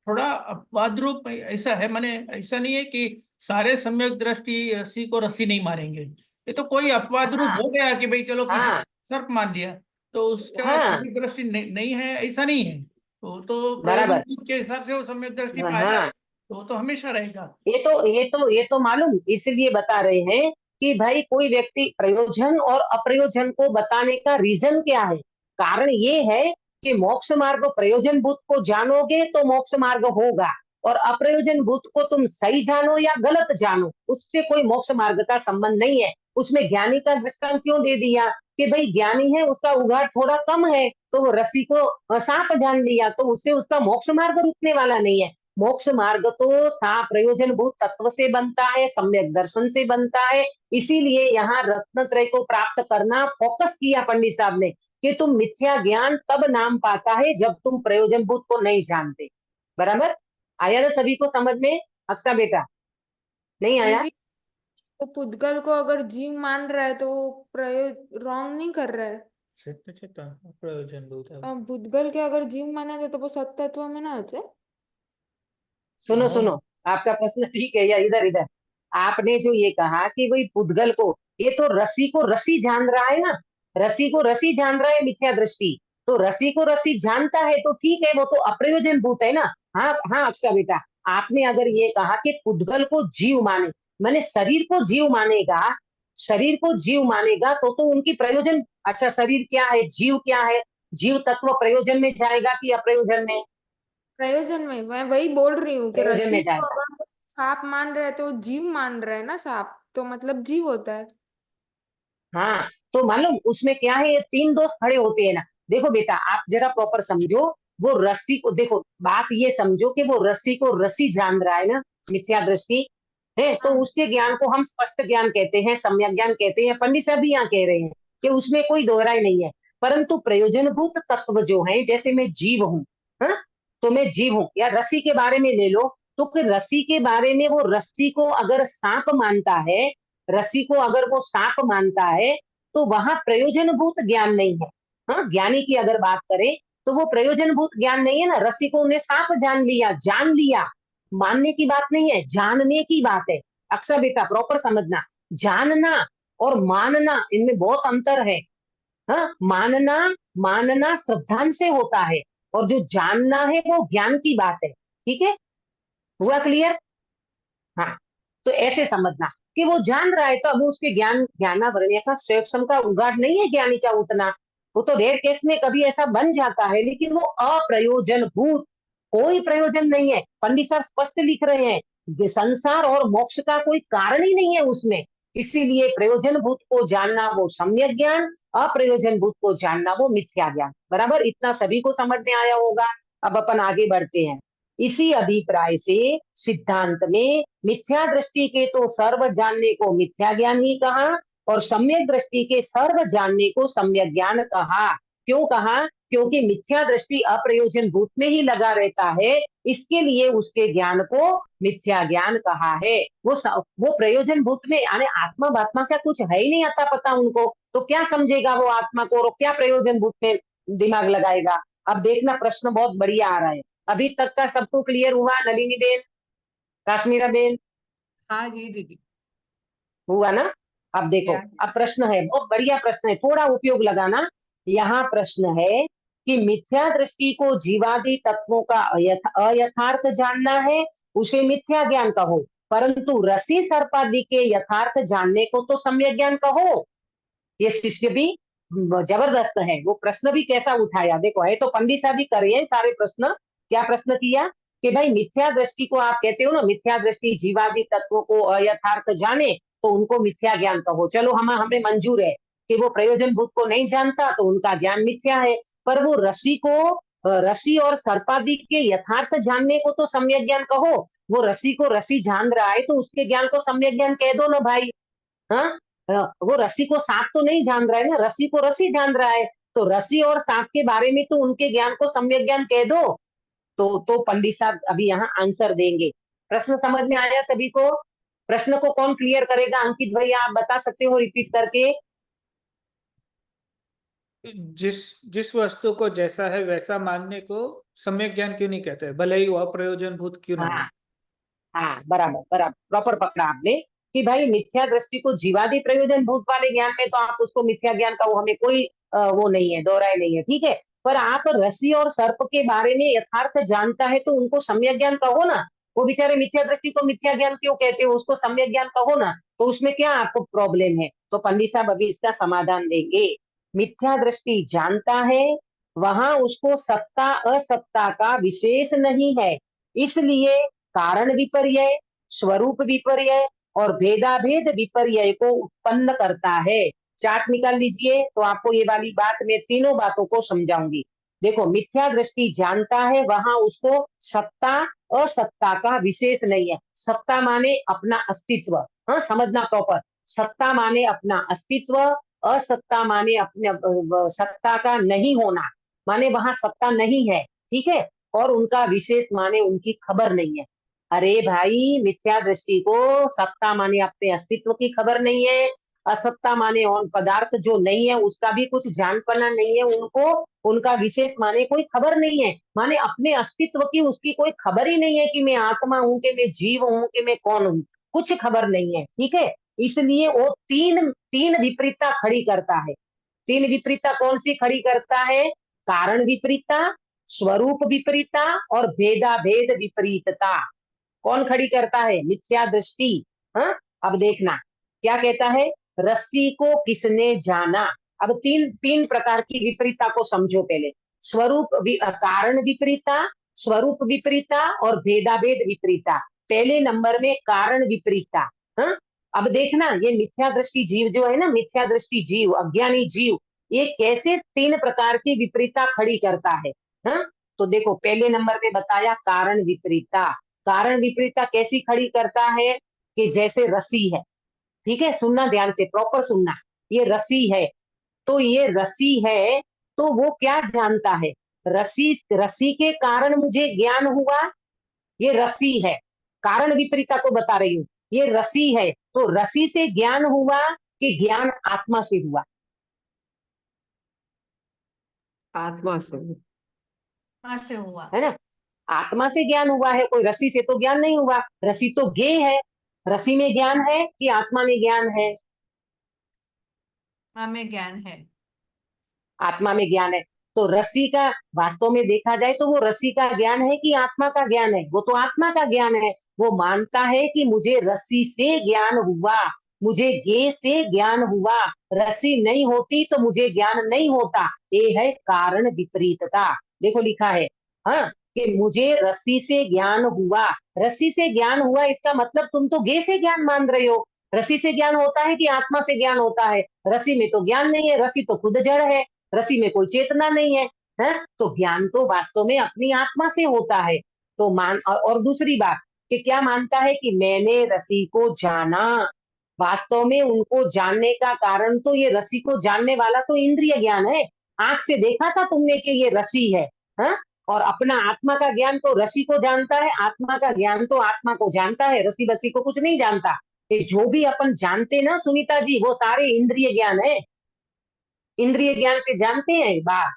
थोड़ा अपवाद रूप ऐसा है, माने ऐसा नहीं है कि सारे सम्यक दृष्टि रस्सी को रस्सी नहीं मारेंगे। ये तो कोई अपवाद रूप हाँ हो गया कि भाई चलो किसी हाँ सर्प मान लिया, तो उसका हाँ सम्यक दृष्टि नहीं है, ऐसा नहीं है। तो बराबर, प्रयोजन के हिसाब से वो सम्यक दृष्टि पाएगा, हाँ तो वो तो हमेशा रहेगा। ये तो मालूम, इसलिए बता रहे हैं कि भाई कोई व्यक्ति प्रयोजन और अप्रयोजन को बताने का रीजन क्या है, कारण ये है कि मोक्ष मार्ग प्रयोजन भूत को जानोगे तो मोक्ष मार्ग होगा, और अप्रयोजन भूत को तुम सही जानो या गलत जानो, उससे कोई मोक्ष मार्ग का संबंध नहीं है। उसमें ज्ञानी का दृष्टांत क्यों दे दिया कि भाई ज्ञानी है, उसका उघाड़ थोड़ा कम है, तो वो रस्सी को सांप जान लिया, तो उससे उसका मोक्ष मार्ग रुकने वाला नहीं है। मोक्ष मार्ग तो प्रयोजन भूत तत्व से बनता है, सम्यक दर्शन से बनता है, इसीलिए यहाँ रत्नत्रय को प्राप्त करना फोकस किया पंडित साहब ने कि तुम मिथ्या ज्ञान तब नाम पाता है जब तुम प्रयोजन भूत को नहीं जानते, बराबर। आया ना सभी को समझ में? अक्षा बेटा नहीं आया? दीदी, तो पुद्गल को अगर जीव मान रहा है तो वो रॉन्ग नहीं कर रहा है। प्रयोजन भूत है। पुद्गल के अगर जीव माना जाए तो वो सत्तत्व में ना होते। सुनो हाँ। सुनो, आपका प्रश्न ठीक है, या इधर इधर आपने जो ये कहा कि वही पुद्गल को, ये तो रस्सी को रस्सी जान रहा है ना, रस्सी को रस्सी जान रहा है मिथ्या दृष्टि, तो रस्सी को रस्सी जानता है तो ठीक है, वो तो अप्रयोजन भूत है ना। हाँ हाँ अक्षा बेटा, आपने अगर ये कहा कि पुद्गल को जीव माने, मैंने शरीर को जीव मानेगा, शरीर को जीव मानेगा तो उनकी प्रयोजन, अच्छा शरीर क्या है, जीव क्या है, जीव तत्व प्रयोजन में जाएगा कि अप्रयोजन में? प्रयोजन में, मैं वही बोल रही हूँ कि प्रयोजन रस्सी में को जाएगा। अगर सांप मान रहे हैं तो जीव मान रहे हैं ना, सांप तो मतलब जीव होता है। हाँ तो मालूम उसमें क्या है, ये 3 दोष खड़े होते हैं ना। देखो बेटा आप जरा प्रॉपर समझो, वो रस्सी को देखो, बात ये समझो कि वो रस्सी को रस्सी जान रहा है ना, मिथ्या दृष्टि है, तो उसके ज्ञान को हम स्पष्ट ज्ञान कहते हैं, सम्यक ज्ञान कहते हैं, पंडित साहब भी यहाँ कह रहे हैं कि उसमें कोई दोहराई नहीं है। परंतु प्रयोजनभूत तत्व जो है, जैसे मैं जीव हूँ, हाँ? तो मैं जीव हूं, या रस्सी के बारे में ले लो, तो फिर रस्सी के बारे में वो रस्सी को अगर सांप मानता है, रस्सी को अगर वो सांप मानता है, तो वहां प्रयोजनभूत ज्ञान नहीं है। हाँ, ज्ञानी की अगर बात करें तो वो प्रयोजनभूत ज्ञान नहीं है ना। रस्सी को उन्हें सांप जान लिया, मानने की बात नहीं है, जानने की बात है। अक्षर बेटा प्रॉपर समझना, जानना और मानना इनमें बहुत अंतर है। हाँ, मानना श्रद्धांश से होता है, और जो जानना है वो ज्ञान की बात है। ठीक है, हुआ क्लियर? हाँ, तो ऐसे समझना कि वो जान रहा है, तो अब उसके ज्ञानावरणीय का श्रेष्ठम का उगाड़ नहीं है ज्ञानी का उतना। वो तो रेयर केस में कभी ऐसा बन जाता है, लेकिन वो अप्रयोजन भूत, कोई प्रयोजन नहीं है। पंडित साहब स्पष्ट लिख रहे हैं कि संसार और मोक्ष का कोई कारण ही नहीं है उसमें। इसीलिए प्रयोजन भूत को जानना वो सम्यक ज्ञान, अप्रयोजन भूत को जानना वो मिथ्या ज्ञान। बराबर, इतना सभी को समझ में आया होगा। अब अपन आगे बढ़ते हैं। इसी अभिप्राय से सिद्धांत में मिथ्या दृष्टि के तो सर्व जानने को मिथ्या ज्ञान ही कहा, और सम्यक दृष्टि के सर्व जानने को सम्यक ज्ञान कहा। क्यों कहा? क्योंकि मिथ्या दृष्टि अप्रयोजन भूत में ही लगा रहता है, इसके लिए उसके ज्ञान को मिथ्या ज्ञान कहा है। वो प्रयोजन भूत में, यानी आत्मा बात्मा का कुछ है ही नहीं आता पता उनको, तो क्या समझेगा वो आत्मा को, और क्या प्रयोजन भूत में दिमाग लगाएगा। अब देखना, प्रश्न बहुत बढ़िया आ रहा है। अभी तक का सबको क्लियर हुआ? नलिनी बेन, काश्मीरा बेन, हाँ जी दीदी। हुआ ना? अब देखो, अब प्रश्न है, बहुत बढ़िया प्रश्न है, थोड़ा उपयोग लगाना। यहाँ प्रश्न है कि मिथ्या दृष्टि को जीवादि तत्वों का अयथार्थ जानना है, उसे मिथ्या ज्ञान कहो, परंतु रसी सर्पादि के यथार्थ जानने को तो सम्यक ज्ञान कहो। ये शिष्य भी जबरदस्त है, वो प्रश्न भी कैसा उठाया देखो। है तो पंडित साहब भी कर रहे हैं सारे प्रश्न। क्या प्रश्न किया कि भाई मिथ्या दृष्टि को आप कहते हो ना, मिथ्या दृष्टि जीवादि तत्वों को अयथार्थ जाने तो उनको मिथ्या ज्ञान कहो। चलो हमें मंजूर है कि वो प्रयोजन भूत को नहीं जानता तो उनका ज्ञान मिथ्या है, पर वो रसी और सर्पादि के यथार्थ जानने को तो सम्यक ज्ञान कहो। वो रसी को रसी जान रहा है तो उसके ज्ञान को सम्यक ज्ञान कह दो ना भाई। हाँ, वो रस्सी को सांप तो नहीं जान रहा है ना, रस्सी को रस्सी जान रहा है, तो रस्सी और सांप के बारे में तो उनके ज्ञान को सम्यक ज्ञान कह दो। तो पंडित साहब अभी यहाँ आंसर देंगे। प्रश्न समझ में आया सभी को? प्रश्न को कौन क्लियर करेगा? अंकित भैया आप बता सकते हो रिपीट करके? जिस जिस वस्तु को जैसा है वैसा मानने को सम्यक ज्ञान क्यों नहीं कहते, भले ही वो अप्रयोजन भूत क्यों ना हो। हाँ हाँ, बराबर बराबर, प्रॉपर पकड़ा आपने कि भाई मिथ्या दृष्टि को जीवादि प्रयोजन भूत वाले ज्ञान में तो आप उसको मिथ्या ज्ञान का, वो हमें कोई वो नहीं है, दोहराए नहीं है। ठीक है, पर आप रस्सी और सर्प के बारे में यथार्थ जानता है तो उनको सम्यक ज्ञान कहो ना। वो बेचारे मिथ्या दृष्टि को मिथ्या ज्ञान क्यों कहते हो, उसको सम्यक ज्ञान कहो ना। तो उसमें क्या आपको प्रॉब्लम है? तो पंडित साहब अभी इसका समाधान देंगे। मिथ्या दृष्टि जानता है, वहां उसको सत्ता असत्ता का विशेष नहीं है, इसलिए कारण विपर्य, स्वरूप विपर्य और भेदाभेद विपर्य को उत्पन्न करता है। चार्ट निकाल लीजिए तो आपको ये वाली बात, मैं तीनों बातों को समझाऊंगी। देखो, मिथ्या दृष्टि जानता है, वहां उसको सत्ता असत्ता का विशेष नहीं है। सत्ता माने अपना अस्तित्व, हाँ समझना प्रॉपर। सत्ता माने अपना अस्तित्व, असत्ता माने अपने सत्ता का नहीं होना, माने वहां सत्ता नहीं है। ठीक है, और उनका विशेष माने उनकी खबर नहीं है। अरे भाई, मिथ्या दृष्टि को सत्ता माने अपने अस्तित्व की खबर नहीं है, असत्ता माने और पदार्थ जो नहीं है उसका भी कुछ जानपना नहीं है उनको, उनका विशेष माने कोई खबर नहीं है, माने अपने अस्तित्व की उसकी कोई खबर ही नहीं है कि मैं आत्मा हूं, कि मैं जीव हूं, कि मैं कौन हूं, कुछ खबर नहीं है। ठीक है, इसलिए वो तीन विपरीतता खड़ी करता है। तीन विपरीतता कौन सी खड़ी करता है? कारण विपरीतता, स्वरूप विपरीतता और भेदाभेद विपरीतता। कौन खड़ी करता है? मिथ्या दृष्टि। हाँ, अब देखना क्या कहता है, रस्सी को किसने जाना। अब तीन प्रकार की विपरीतता को समझो पहले। कारण विपरीतता, स्वरूप विपरीतता और भेदाभेद विपरीतता। पहले नंबर में कारण विपरीतता। हाँ, अब देखना, ये मिथ्या दृष्टि जीव जो है ना, मिथ्या दृष्टि जीव, अज्ञानी जीव, ये कैसे तीन प्रकार की विपरीतता खड़ी करता है। हाँ, तो देखो, पहले नंबर पे बताया कारण विपरीतता। कारण विपरीतता कैसी खड़ी करता है कि जैसे रस्सी है, ठीक है, सुनना ध्यान से, प्रॉपर सुनना। ये रस्सी है, तो ये रस्सी है तो वो क्या जानता है? रस्सी रस्सी के कारण मुझे ज्ञान हुआ, ये रस्सी है, कारण विपरीता को बता रही हूँ, ये रस्सी है, तो रस्सी से ज्ञान हुआ कि ज्ञान आत्मा से हुआ? आत्मा से। कहाँ से हुआ? है ना, आत्मा से ज्ञान हुआ है, कोई रस्सी से तो ज्ञान नहीं हुआ। रस्सी तो ज्ञेय है, रस्सी में ज्ञान है कि आत्मा में ज्ञान है? हमें ज्ञान है। आत्मा में ज्ञान है। तो रस्सी का वास्तव में देखा जाए तो वो रस्सी का ज्ञान है कि आत्मा का ज्ञान है? वो तो आत्मा का ज्ञान है। वो मानता है कि मुझे रस्सी से ज्ञान हुआ, मुझे ज्ञेय से ज्ञान हुआ, रस्सी नहीं होती तो मुझे ज्ञान नहीं होता। ये है कारण विपरीतता। देखो लिखा है, हाँ, कि मुझे रस्सी से ज्ञान हुआ। रस्सी से ज्ञान हुआ इसका मतलब तुम तो ज्ञेय से ज्ञान मान रहे हो। रस्सी से ज्ञान होता है कि आत्मा से ज्ञान होता है? रस्सी में तो ज्ञान नहीं है, रस्सी तो खुद जड़ है, रस्सी में कोई चेतना नहीं है, है? तो ज्ञान तो वास्तव में अपनी आत्मा से होता है। तो और दूसरी बात कि क्या मानता है कि मैंने रस्सी को जाना। वास्तव में उनको जानने का कारण तो ये रस्सी को जानने वाला तो इंद्रिय ज्ञान है। आंख से देखा था तुमने कि ये रस्सी है, हाँ? और अपना आत्मा का ज्ञान तो रस्सी को जानता है, आत्मा का ज्ञान तो आत्मा को जानता है, रस्सी बस्सी को कुछ नहीं जानता। ये जो भी अपन जानते ना सुनीता जी, वो सारे इंद्रिय ज्ञान है। इंद्रिय ज्ञान से जानते हैं बात,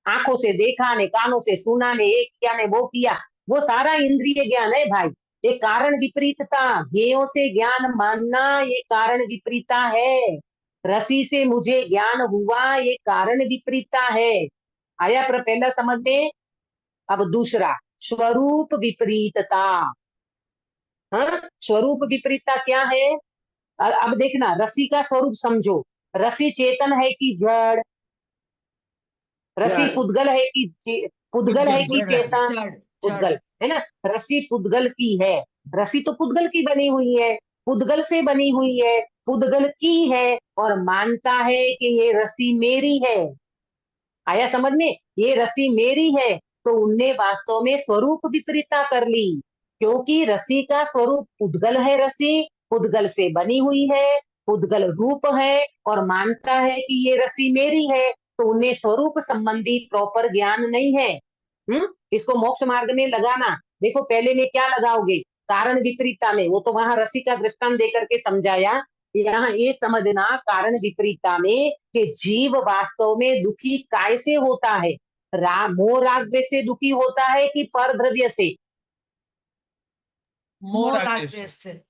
आंखों से देखा ने, कानों से सुना ने, ये किया ने, वो किया, वो सारा इंद्रिय ज्ञान है भाई। ये कारण विपरीतता, ज्ञेयों से ज्ञान मानना, ये कारण विपरीता है। रस्सी से मुझे ज्ञान हुआ, ये कारण विपरीता है। आया पर पहला समझ में। अब दूसरा, स्वरूप विपरीतता। हाँ, स्वरूप विपरीतता क्या है? अब देखना, रस्सी का स्वरूप समझो। रस्सी चेतन है कि जड़? रस्सी जड़। पुद्गल है कि पुद्गल है कि जड़ है। चेतन? जड़। पुद्गल जड़। है ना, रस्सी पुद्गल की है। रस्सी तो पुद्गल की बनी हुई है, पुद्गल से बनी हुई है, पुद्गल की है, और मानता है कि ये रस्सी मेरी है। आया समझ में? ये रस्सी मेरी है। तो उनने वास्तव में स्वरूप विपरीतता कर ली, क्योंकि रस्सी का स्वरूप पुद्गल है, रस्सी पुद्गल से बनी हुई है, पुद्गल रूप है, और मानता है कि ये रस्सी मेरी है। तो उन्हें स्वरूप संबंधी प्रॉपर ज्ञान नहीं है। इसको मोक्ष मार्ग में लगाना। देखो पहले में क्या लगाओगे, कारण विपरीतता में, वो तो वहां रस्सी का दृष्टांत देकर के समझाया। यहाँ ये समझना कारण विपरीतता में कि जीव वास्तव में दुखी काय से होता है? मोह राग द्वेष से दुखी होता है कि पर द्रव्य से? मोर राग आदेश। द्वेष से।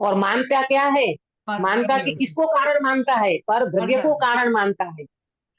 और मानता क्या है? पर मानता द्रव्य कि से। किसको कारण मानता है? पर द्रव्य को कारण मानता है।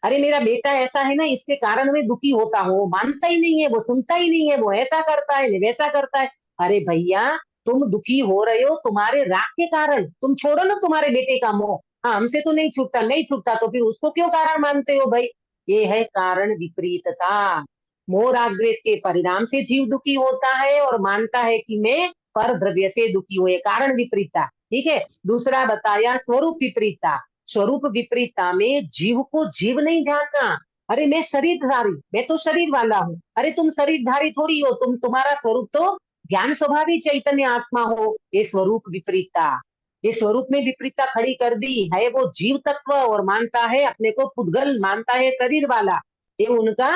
अरे मेरा बेटा ऐसा है ना, इसके कारण मैं दुखी होता हूँ। वो मानता ही नहीं है, वो सुनता ही नहीं है, वो ऐसा करता है, वैसा करता है। अरे भैया, तुम दुखी हो रहे हो तुम्हारे राग के कारण। तुम छोड़ो ना तुम्हारे बेटे का मोह, हाँ हमसे तो नहीं छूटता, नहीं छूटता, तो फिर उसको क्यों कारण मानते हो भाई? ये है कारण विपरीतता। मोह राग द्वेष के परिणाम से जीव दुखी होता है और मानता है कि मैं पर द्रव्य से दुखी हुए, कारण विपरीतता। ठीक है, दूसरा बताया स्वरूप विपरीतता। स्वरूप विपरीतता में जीव को जीव नहीं जानना। अरे मैं शरीरधारी, मैं तो शरीर वाला हूँ। अरे तुम शरीरधारी थोड़ी हो, तुम्हारा स्वरूप तो ज्ञान स्वभावी चैतन्य आत्मा हो। ये स्वरूप विपरीतता, ये स्वरूप में विपरीतता खड़ी कर दी है। वो जीव तत्व और मानता है अपने को पुद्गल, मानता है शरीर वाला। ये उनका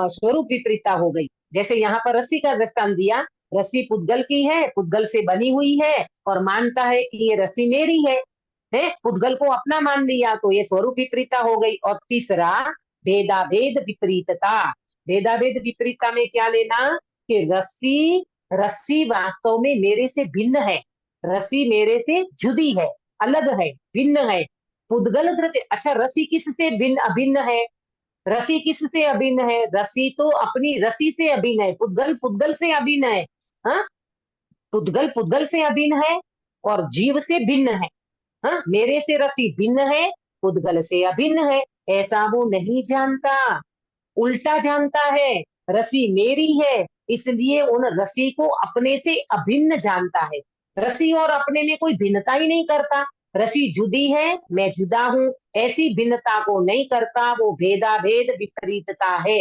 स्वरूप विपरीतता हो गई। जैसे यहाँ पर रस्सी का दृष्टांत दिया, रस्सी पुद्गल की है, पुद्गल से बनी हुई है, और मानता है कि ये रस्सी मेरी है, पुद्गल को अपना मान लिया, तो ये स्वरूप विपरीतता हो गई। और तीसरा, भेदाभेद विपरीतता। भेदाभेद विपरीतता में क्या लेना कि रस्सी रस्सी वास्तव में मेरे से भिन्न है, रस्सी मेरे से जुदी है, अलग है, भिन्न है। पुद्गल द्रव्य, अच्छा रस्सी किससे भिन्न अभिन्न है? रस्सी किससे अभिन्न है? रस्सी तो अपनी रस्सी से अभिन्न है, पुद्गल पुद्गल से अभिन्न है। हाँ, पुद्गल पुद्गल से अभिन्न है और जीव से भिन्न है। हाँ, मेरे से रस्सी भिन्न है, पुद्गल से अभिन्न है, ऐसा वो नहीं जानता, उल्टा जानता है। रस्सी मेरी है, इसलिए उन रस्सी को अपने से अभिन्न जानता है। रस्सी और अपने में कोई भिन्नता ही नहीं करता। रस्सी जुदी है, मैं जुदा हूं, ऐसी भिन्नता को नहीं करता। वो भेदाभेद विपरीतता है।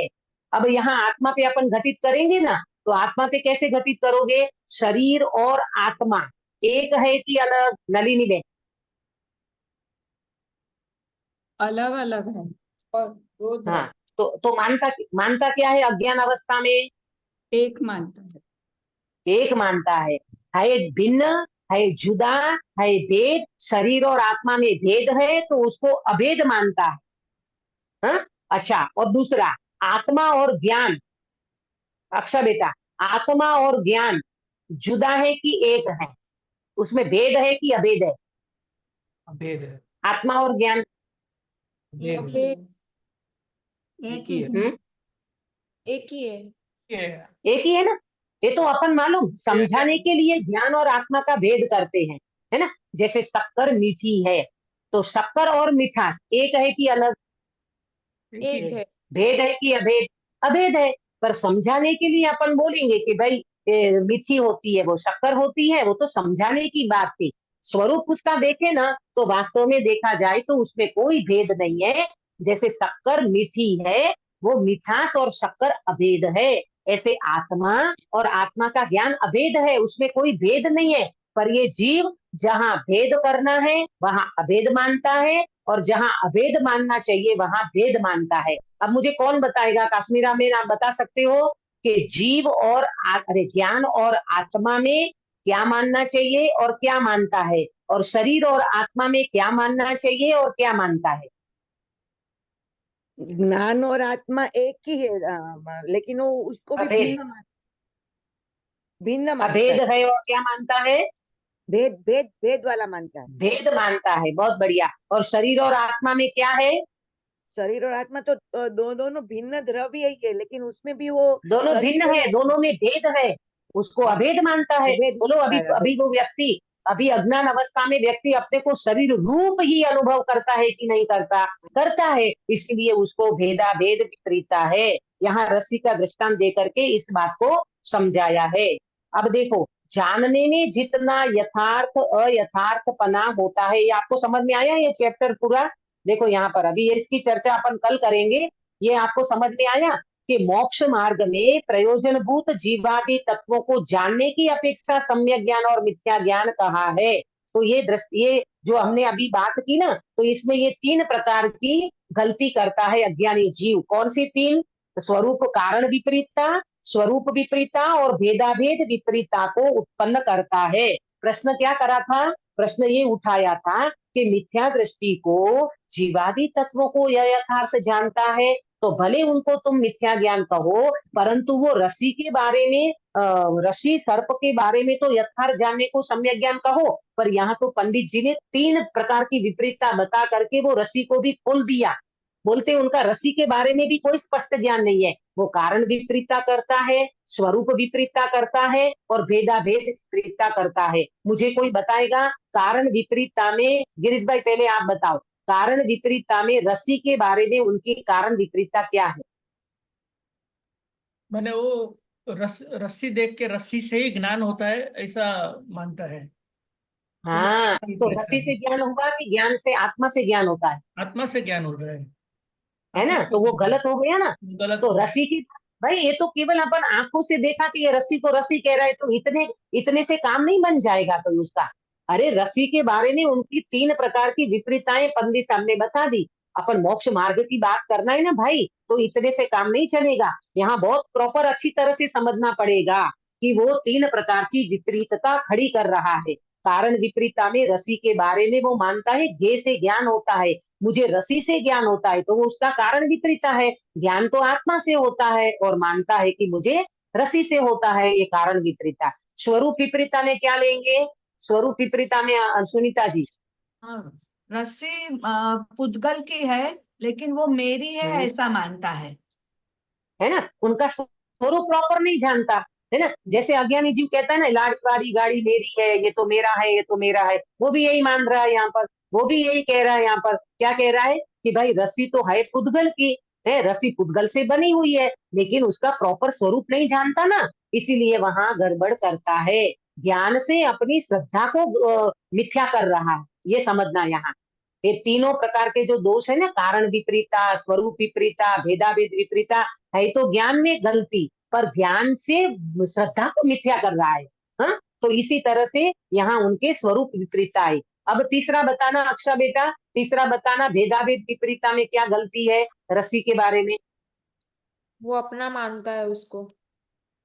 अब यहाँ आत्मा पे अपन घटित करेंगे ना, तो आत्मा पे कैसे घटित करोगे? शरीर और आत्मा एक है कि अलग? नलिनी में अलग अलग है और दो हाँ, द्रव्य। तो मानता क्या है अज्ञान अवस्था में? एक मानता है। एक मानता है भिन्न, है जुदा, है भेद। शरीर और आत्मा में भेद है तो उसको अभेद मानता है। हाँ? अच्छा, और दूसरा, आत्मा और ज्ञान। अक्षर बेटा, आत्मा और ज्ञान जुदा है कि एक है? उसमें भेद है कि अभेद है? भेद है, आत्मा और ज्ञान भेद है। एक एक ही हम्म एक ही है। ये एक ही है ना? ये तो अपन मालूम समझाने के लिए ज्ञान और आत्मा का भेद करते हैं, है ना? जैसे शक्कर मीठी है, तो शक्कर और मिठास एक है कि अलग? एक है। भेद है कि अभेद? अभेद है। पर समझाने के लिए अपन बोलेंगे कि भाई मीठी होती है, वो शक्कर होती है, वो तो समझाने की बात थी। स्वरूप उसका देखे ना तो वास्तव में देखा जाए तो उसमें कोई भेद नहीं है। जैसे शक्कर मीठी है, वो मिठास और शक्कर अभेद है। ऐसे आत्मा और आत्मा का ज्ञान अभेद है, उसमें कोई भेद नहीं है। पर ये जीव जहाँ भेद करना है वहां अभेद मानता है, और जहाँ अभेद मानना चाहिए वहां भेद मानता है। अब मुझे कौन बताएगा, काश्मीरा में आप बता सकते हो कि जीव और अरे ज्ञान और आत्मा में क्या मानना चाहिए और क्या मानता है, और शरीर और आत्मा में क्या मानना चाहिए और क्या मानता है? ज्ञान और आत्मा एक ही है, लेकिन वो उसको भी अभेद। भिन्न मानता अभेद है। है और क्या मानता है? भेद भेद भेद वाला मानता है। भेद मानता है, बहुत बढ़िया। और शरीर और आत्मा में क्या है? शरीर और आत्मा तो दोनों भिन्न द्रव्य ही है, लेकिन उसमें भी वो दोनों शरीर भिन्न और है, दोनों में भेद है, उसको अभेद मानता है। अभेद बोलो, मानता अभी है, अभेद। अभी वो व्यक्ति, अभी अज्ञान अवस्था में व्यक्ति अपने को शरीर रूप ही अनुभव करता है कि नहीं करता? करता है, इसलिए उसको भेदा भेद विपरीता है। यहाँ रस्सी का दृष्टांत दे करके इस बात को समझाया है। अब देखो, जानने में जितना यथार्थ अयथार्थपना होता है, ये आपको समझ में आया ये चैप्टर पूरा? देखो यहाँ पर अभी इसकी चर्चा अपन कल करेंगे। ये आपको समझ में आया कि मोक्ष मार्ग में प्रयोजनभूत जीवादि तत्वों को जानने की अपेक्षा सम्यक ज्ञान और मिथ्या ज्ञान कहा है। तो ये जो हमने अभी बात की ना, तो इसमें ये 3 प्रकार की गलती करता है अज्ञानी जीव। कौन सी 3? स्वरूप कारण विपरीतता, स्वरूप विपरीतता और भेदाभेद विपरीतता को उत्पन्न करता है। प्रश्न क्या करा था? प्रश्न ये उठाया था कि मिथ्या दृष्टि को जीवादि तत्वों को यह यथार्थ जानता है, तो भले उनको तुम मिथ्या ज्ञान कहो, परंतु वो रस्सी के बारे में, रस्सी सर्प के बारे में तो यथार्थ जानने को सम्यक ज्ञान कहो। पर यहाँ तो पंडित जी ने 3 प्रकार की विपरीतता बता करके वो रस्सी को भी खोल दिया। बोलते उनका रस्सी के बारे में भी कोई स्पष्ट ज्ञान नहीं है। वो कारण विपरीतता करता है, स्वरूप विपरीतता करता है और भेदाभेद विपरीतता करता है। मुझे कोई बताएगा कारण विपरीतता में? गिरीश भाई पहले आप बताओ, कारण विपरीतता में रस्सी के बारे में उनकी कारण विपरीतता क्या है? मैंने वो रस्सी देख के रस्सी से ही ज्ञान होता है ऐसा मानता है। हाँ, तो रस्सी से ज्ञान होगा कि ज्ञान से, आत्मा से ज्ञान होता है आत्मा से ज्ञान हो रहा है। है ना? आत्मा से तो वो ज्ञान गलत हो गया ना। गलत तो हो गया। रस्सी की, भाई ये तो केवल अपन आंखों से देखा कि ये रस्सी को रस्सी कह रहा है, तो इतने से काम नहीं बन जाएगा तो उसका। अरे रस्सी के बारे में उनकी 3 प्रकार की विपरीतताएं पंडित सामने बता दी। अपन मोक्ष मार्ग की बात करना है ना भाई, तो इतने से काम नहीं चलेगा। यहाँ बहुत प्रॉपर अच्छी तरह से समझना पड़ेगा कि वो 3 प्रकार की विपरीतता खड़ी कर रहा है। कारण विपरीतता में रस्सी के बारे में वो मानता है ज्ञे से ज्ञान होता है, मुझे रस्सी से ज्ञान होता है, तो वो उसका कारण विपरीतता है। ज्ञान तो आत्मा से होता है और मानता है कि मुझे रस्सी से होता है, ये कारण विपरीतता। स्वरूप विपरीतता में क्या लेंगे? स्वरूप विपरीतता में सुनीता जी? हाँ, रस्सी पुद्गल की है, लेकिन वो मेरी है ऐसा मानता है ना? उनका स्वरूप प्रॉपर नहीं जानता, है ना? जैसे अज्ञानी जीव कहता है ना, लाड़ वाली गाड़ी मेरी है, ये तो मेरा है, ये तो मेरा है। वो भी यही मान रहा है यहाँ पर, वो भी यही कह रहा है यहाँ पर। क्या कह रहा है कि भाई रस्सी तो है पुद्गल की, है, रस्सी पुद्गल से बनी हुई है, लेकिन उसका प्रॉपर स्वरूप नहीं जानता ना, इसीलिए वहां गड़बड़ करता है। ज्ञान से अपनी श्रद्धा को मिथ्या कर रहा है, ये समझना यहाँ। ये तीनों प्रकार के जो दोष है ना, कारण विपरीता, स्वरूप विपरीता, भेदाभेद विपरीता, है तो ज्ञान में गलती, पर ध्यान से श्रद्धा को मिथ्या कर रहा है। हाँ? तो इसी तरह से यहाँ उनके स्वरूप विपरीतता है। अब तीसरा बताना अक्षा बेटा, तीसरा बताना भेदाभेद विपरीतता में क्या गलती है रस्सी के बारे में? वो अपना मानता है उसको,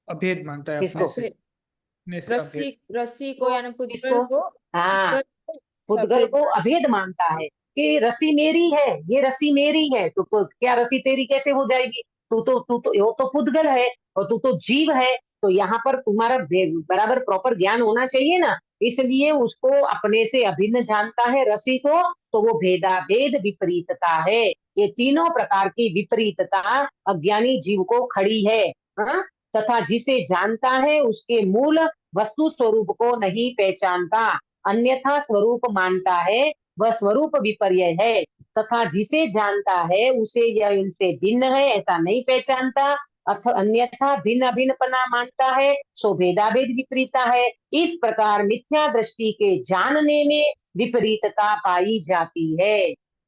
अभेद मानता है किसको? अपने से, अपने से अभेद। रस्सी को तो यानी पुद्गल किसको? को, हाँ, पुद्गल को पुद्गल अभेद को अभेद मानता है कि रस्सी मेरी है, ये रस्सी मेरी है। तो क्या रस्सी तेरी कैसे हो जाएगी? तू तो वो तो पुद्गल है और तू तो जीव है। तो यहाँ पर तुम्हारा बराबर प्रॉपर ज्ञान होना चाहिए ना, इसलिए उसको अपने से अभिन्न जानता है रस्सी को। तो वो भेदाभेद विपरीतता है, ये तीनों प्रकार की विपरीतता अज्ञानी जीव को खड़ी है। हाँ? तथा जिसे जानता है उसके मूल वस्तु स्वरूप को नहीं पहचानता, अन्यथा स्वरूप मानता है, वह स्वरूप विपर्य है। तथा जिसे जानता है उसे यह इनसे भिन्न है ऐसा नहीं पहचानता, अन्यथा भिन्न अभिन्नपना मानता है, सो भेदाभेद विपरीता है। इस प्रकार मिथ्या दृष्टि के जानने में विपरीतता पाई जाती है।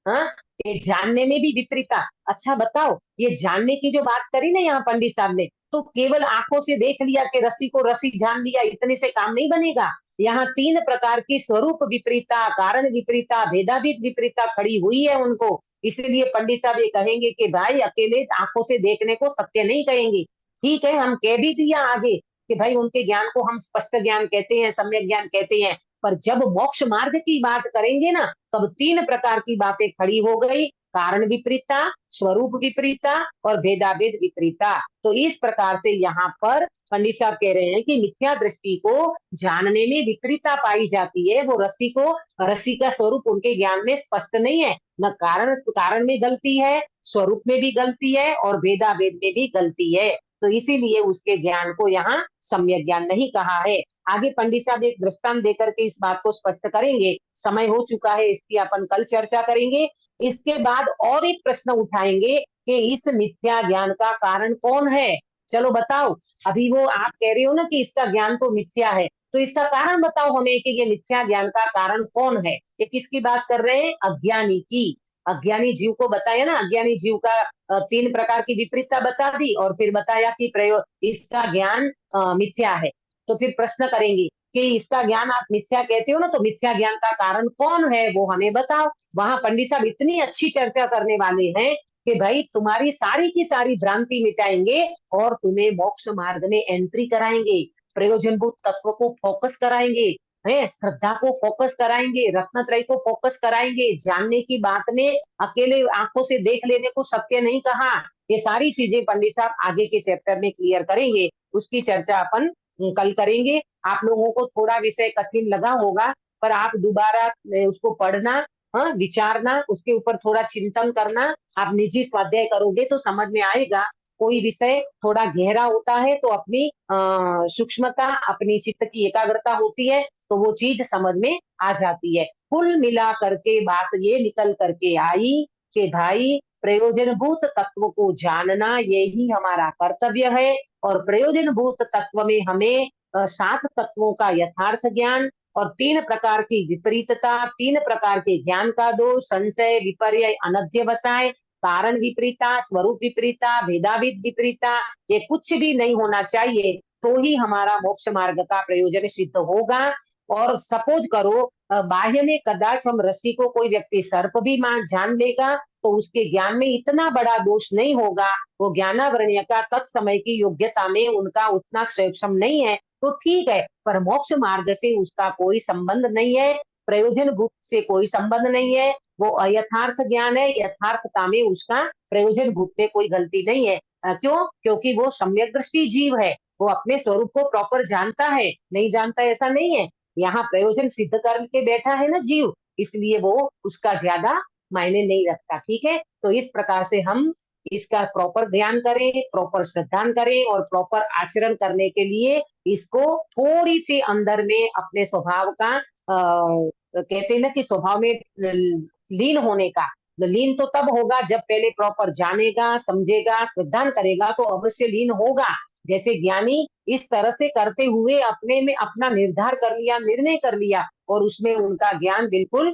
हाँ? ये जानने में भी विपरीतता। अच्छा बताओ, ये जानने की जो बात करी ना यहाँ पंडित साहब ने, तो केवल आंखों से देख लिया कि रस्सी को रस्सी जान लिया, इतने से काम नहीं बनेगा। यहाँ तीन प्रकार की स्वरूप विपरीता, कारण विपरीता, भेदाभेद विपरीता खड़ी हुई है उनको। इसलिए पंडित साहब ये कहेंगे कि भाई अकेले आंखों से देखने को सत्य नहीं कहेंगे। ठीक है, हम कह भी दिया आगे कि भाई उनके ज्ञान को हम स्पष्ट ज्ञान कहते हैं, सम्यक ज्ञान कहते हैं। पर जब मोक्ष मार्ग की बात करेंगे ना, तब तीन प्रकार की बातें खड़ी हो गई, कारण विपरीता, स्वरूप विपरीता और भेदाभेद विपरीता। तो इस प्रकार से यहाँ पर पंडित साहब कह रहे हैं कि मिथ्या दृष्टि को जानने में विपरीतता पाई जाती है। वो रस्सी का स्वरूप उनके ज्ञान में स्पष्ट नहीं है, न कारण में गलती है, स्वरूप में भी गलती है और भेदाभेद में भी गलती है। तो इसीलिए उसके ज्ञान को यहाँ सम्यक ज्ञान नहीं कहा है। आगे पंडित साहब एक दृष्टांत देकर के इस बात को स्पष्ट करेंगे। समय हो चुका है, इसकी अपन कल चर्चा करेंगे। इसके बाद और एक प्रश्न उठाएंगे कि इस मिथ्या ज्ञान का कारण कौन है। चलो बताओ, अभी वो आप कह रहे हो ना कि इसका ज्ञान तो मिथ्या है, तो इसका कारण बताओ हमें कि ये मिथ्या ज्ञान का कारण कौन है। ये किसकी बात कर रहे हैं? अज्ञानी की। अज्ञानी जीव को बताया ना, अज्ञानी जीव का तीन प्रकार की विपरीतता बता दी और फिर बताया कि प्रयोग इसका ज्ञान मिथ्या है। तो फिर प्रश्न करेंगे कि इसका ज्ञान आप मिथ्या कहते हो ना, तो मिथ्या ज्ञान का कारण कौन है वो हमें बताओ। वहां पंडित साहब इतनी अच्छी चर्चा करने वाले हैं कि भाई तुम्हारी सारी की सारी भ्रांति मिटाएंगे और तुम्हें मोक्ष मार्ग में एंट्री कराएंगे, प्रयोजनभूत तत्व को फोकस कराएंगे, है श्रद्धा को फोकस कराएंगे, रत्नत्रय को फोकस कराएंगे। जानने की बात में अकेले आंखों से देख लेने को सत्य नहीं कहा। ये सारी चीजें पंडित साहब आगे के चैप्टर में क्लियर करेंगे, उसकी चर्चा अपन कल करेंगे। आप लोगों को थोड़ा विषय कठिन लगा होगा, पर आप दोबारा उसको पढ़ना, हाँ, विचारना, उसके ऊपर थोड़ा चिंतन करना। आप निजी स्वाध्याय करोगे तो समझ में आएगा। कोई विषय थोड़ा गहरा होता है तो अपनी सूक्ष्मता, अपनी चित्त की एकाग्रता होती है तो वो चीज समझ में आ जाती है। कुल मिला करके बात ये निकल करके आई कि भाई प्रयोजनभूत तत्व को जानना यही हमारा कर्तव्य है। और प्रयोजनभूत तत्व में हमें 7 तत्वों का यथार्थ ज्ञान और 3 प्रकार की विपरीतता, 3 प्रकार के ज्ञान का दोष, संशय, विपर्य, अनध्यवसाय, कारण विपरीता, स्वरूप विपरीता, भेदाभेद विपरीता, ये कुछ भी नहीं होना चाहिए, तो ही हमारा मोक्ष मार्ग का प्रयोजन सिद्ध होगा। और सपोज करो बाह्य में कदाच हम रस्सी को कोई व्यक्ति सर्प भी जान लेगा तो उसके ज्ञान में इतना बड़ा दोष नहीं होगा। वो ज्ञानावरणीय का तत्समय की योग्यता में उनका उतना सक्षम नहीं है तो ठीक है, पर मोक्ष मार्ग से उसका कोई संबंध नहीं है, प्रयोजन भूत से कोई संबंध नहीं है। वो अयथार्थ ज्ञान है, यथार्थता में उसका प्रयोजन भूत से कोई गलती नहीं है। क्यों? क्योंकि वो सम्यक दृष्टि जीव है, वो अपने स्वरूप को प्रॉपर जानता है, नहीं जानता ऐसा नहीं है। यहाँ प्रयोजन सिद्ध करके बैठा है ना जीव, इसलिए वो उसका ज्यादा मायने नहीं रखता। ठीक है, तो इस प्रकार से हम इसका प्रॉपर ध्यान करें, प्रॉपर श्रद्धा करें और प्रॉपर आचरण करने के लिए इसको थोड़ी सी अंदर में अपने स्वभाव का कहते हैं ना कि स्वभाव में लीन होने का। लीन तो तब होगा जब पहले प्रॉपर जानेगा, समझेगा, श्रद्धा करेगा तो अवश्य लीन होगा। जैसे ज्ञानी इस तरह से करते हुए अपने में अपना निर्धार कर लिया, निर्णय कर लिया और उसमें उनका ज्ञान बिल्कुल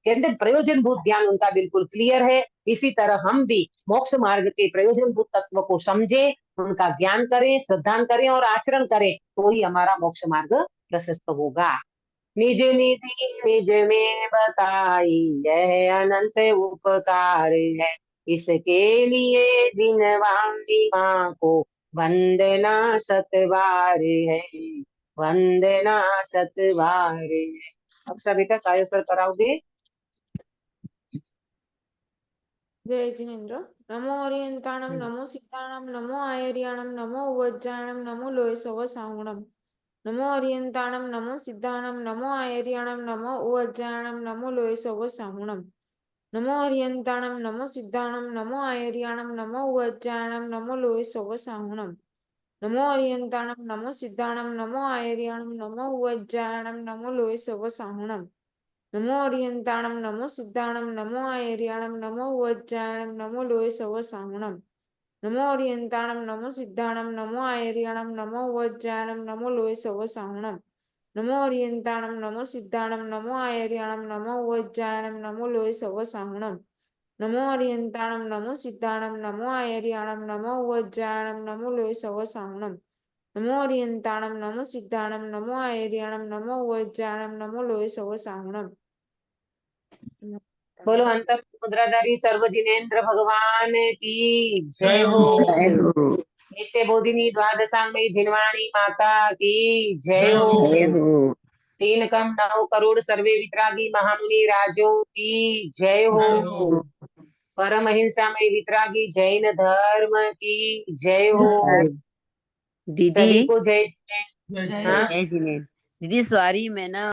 कहते प्रयोजनभूत ज्ञान उनका बिल्कुल क्लियर है। इसी तरह हम भी मोक्ष मार्ग के प्रयोजनभूत तत्व को समझे, उनका ज्ञान करें, श्रद्धा करें और आचरण करें, तो ही हमारा मोक्ष मार्ग प्रशस्त होगा। निज निधि निज में बताई, यह अनंत उपकार है, इसके लिए जिनवाणी माँ को वंदना शतबार है, वंदना शतबार है। अक्षा बेटा काय सर कराओगे? जय जिनेन्द्र। नमो ओरियंताणम, नमो सिद्धाणम, नमो आयर्याणम, नमो उवज्जायणम, नमो लोय सव साहुणम। नमो ओरियंताणम, नमो सिद्धाणम, नमो आयर्याणम, नमो उवज्जायणम, नमो लोय सव साहुणम। नमो ओरियंताणम, नमो सिद्धाणम, नमो आयर्याणम, नमो उवज्जायणम, नमो लोय सव साहुणम। नमो ओरियंताणम, नमो सिद्धाणम, नमो आयर्याणम, नमो उवज्जायणम, नमो लोय सव साहुणम। नमो ओरियंताणम, नमो सिद्धाणम, नमो आयर्याणम, नमो उवज्जायणम, नमो लोय सव साहुणम। नमो ओरियंताणम, नमो सिद्धाणम, नमो आयर्याणम, नमो उवज्जायणम, नमो लोय सव साहुणम। नमो ओरियंताणम, नमो सिद्धाणम, नमो आयर्याणम, नमो उवज्जायणम, नमो लोय सव साहुणम। नमो ओरियंताणम, नमो सिद्धाणम, नमो आयर्याणम, नमो उवज्जायणम, नमो लोय सव साहुणम। नमो ओरियंताणम, नमो सिद्धाणम, नमो आयर्याणम, नमो उवज्जायणम, नमो लोय सव साहुणम। बोलो अंत मुद्राधारी सर्व जिनेन्द्र भगवान की जय जय हो। हो। नित्य बोधिनी द्वादशांगी जिनवाणी माता की जय जय हो। हो। 3 कम 9 करोड़ सर्वे वितरागी महामुनि राजों की जय हो। जय हो। परम हिंसा में वितरागी जैन धर्म की जय हो। दीदी सभी को जय। जय हाँ जय जिनेन्द्र। दीदी सॉरी मैं ना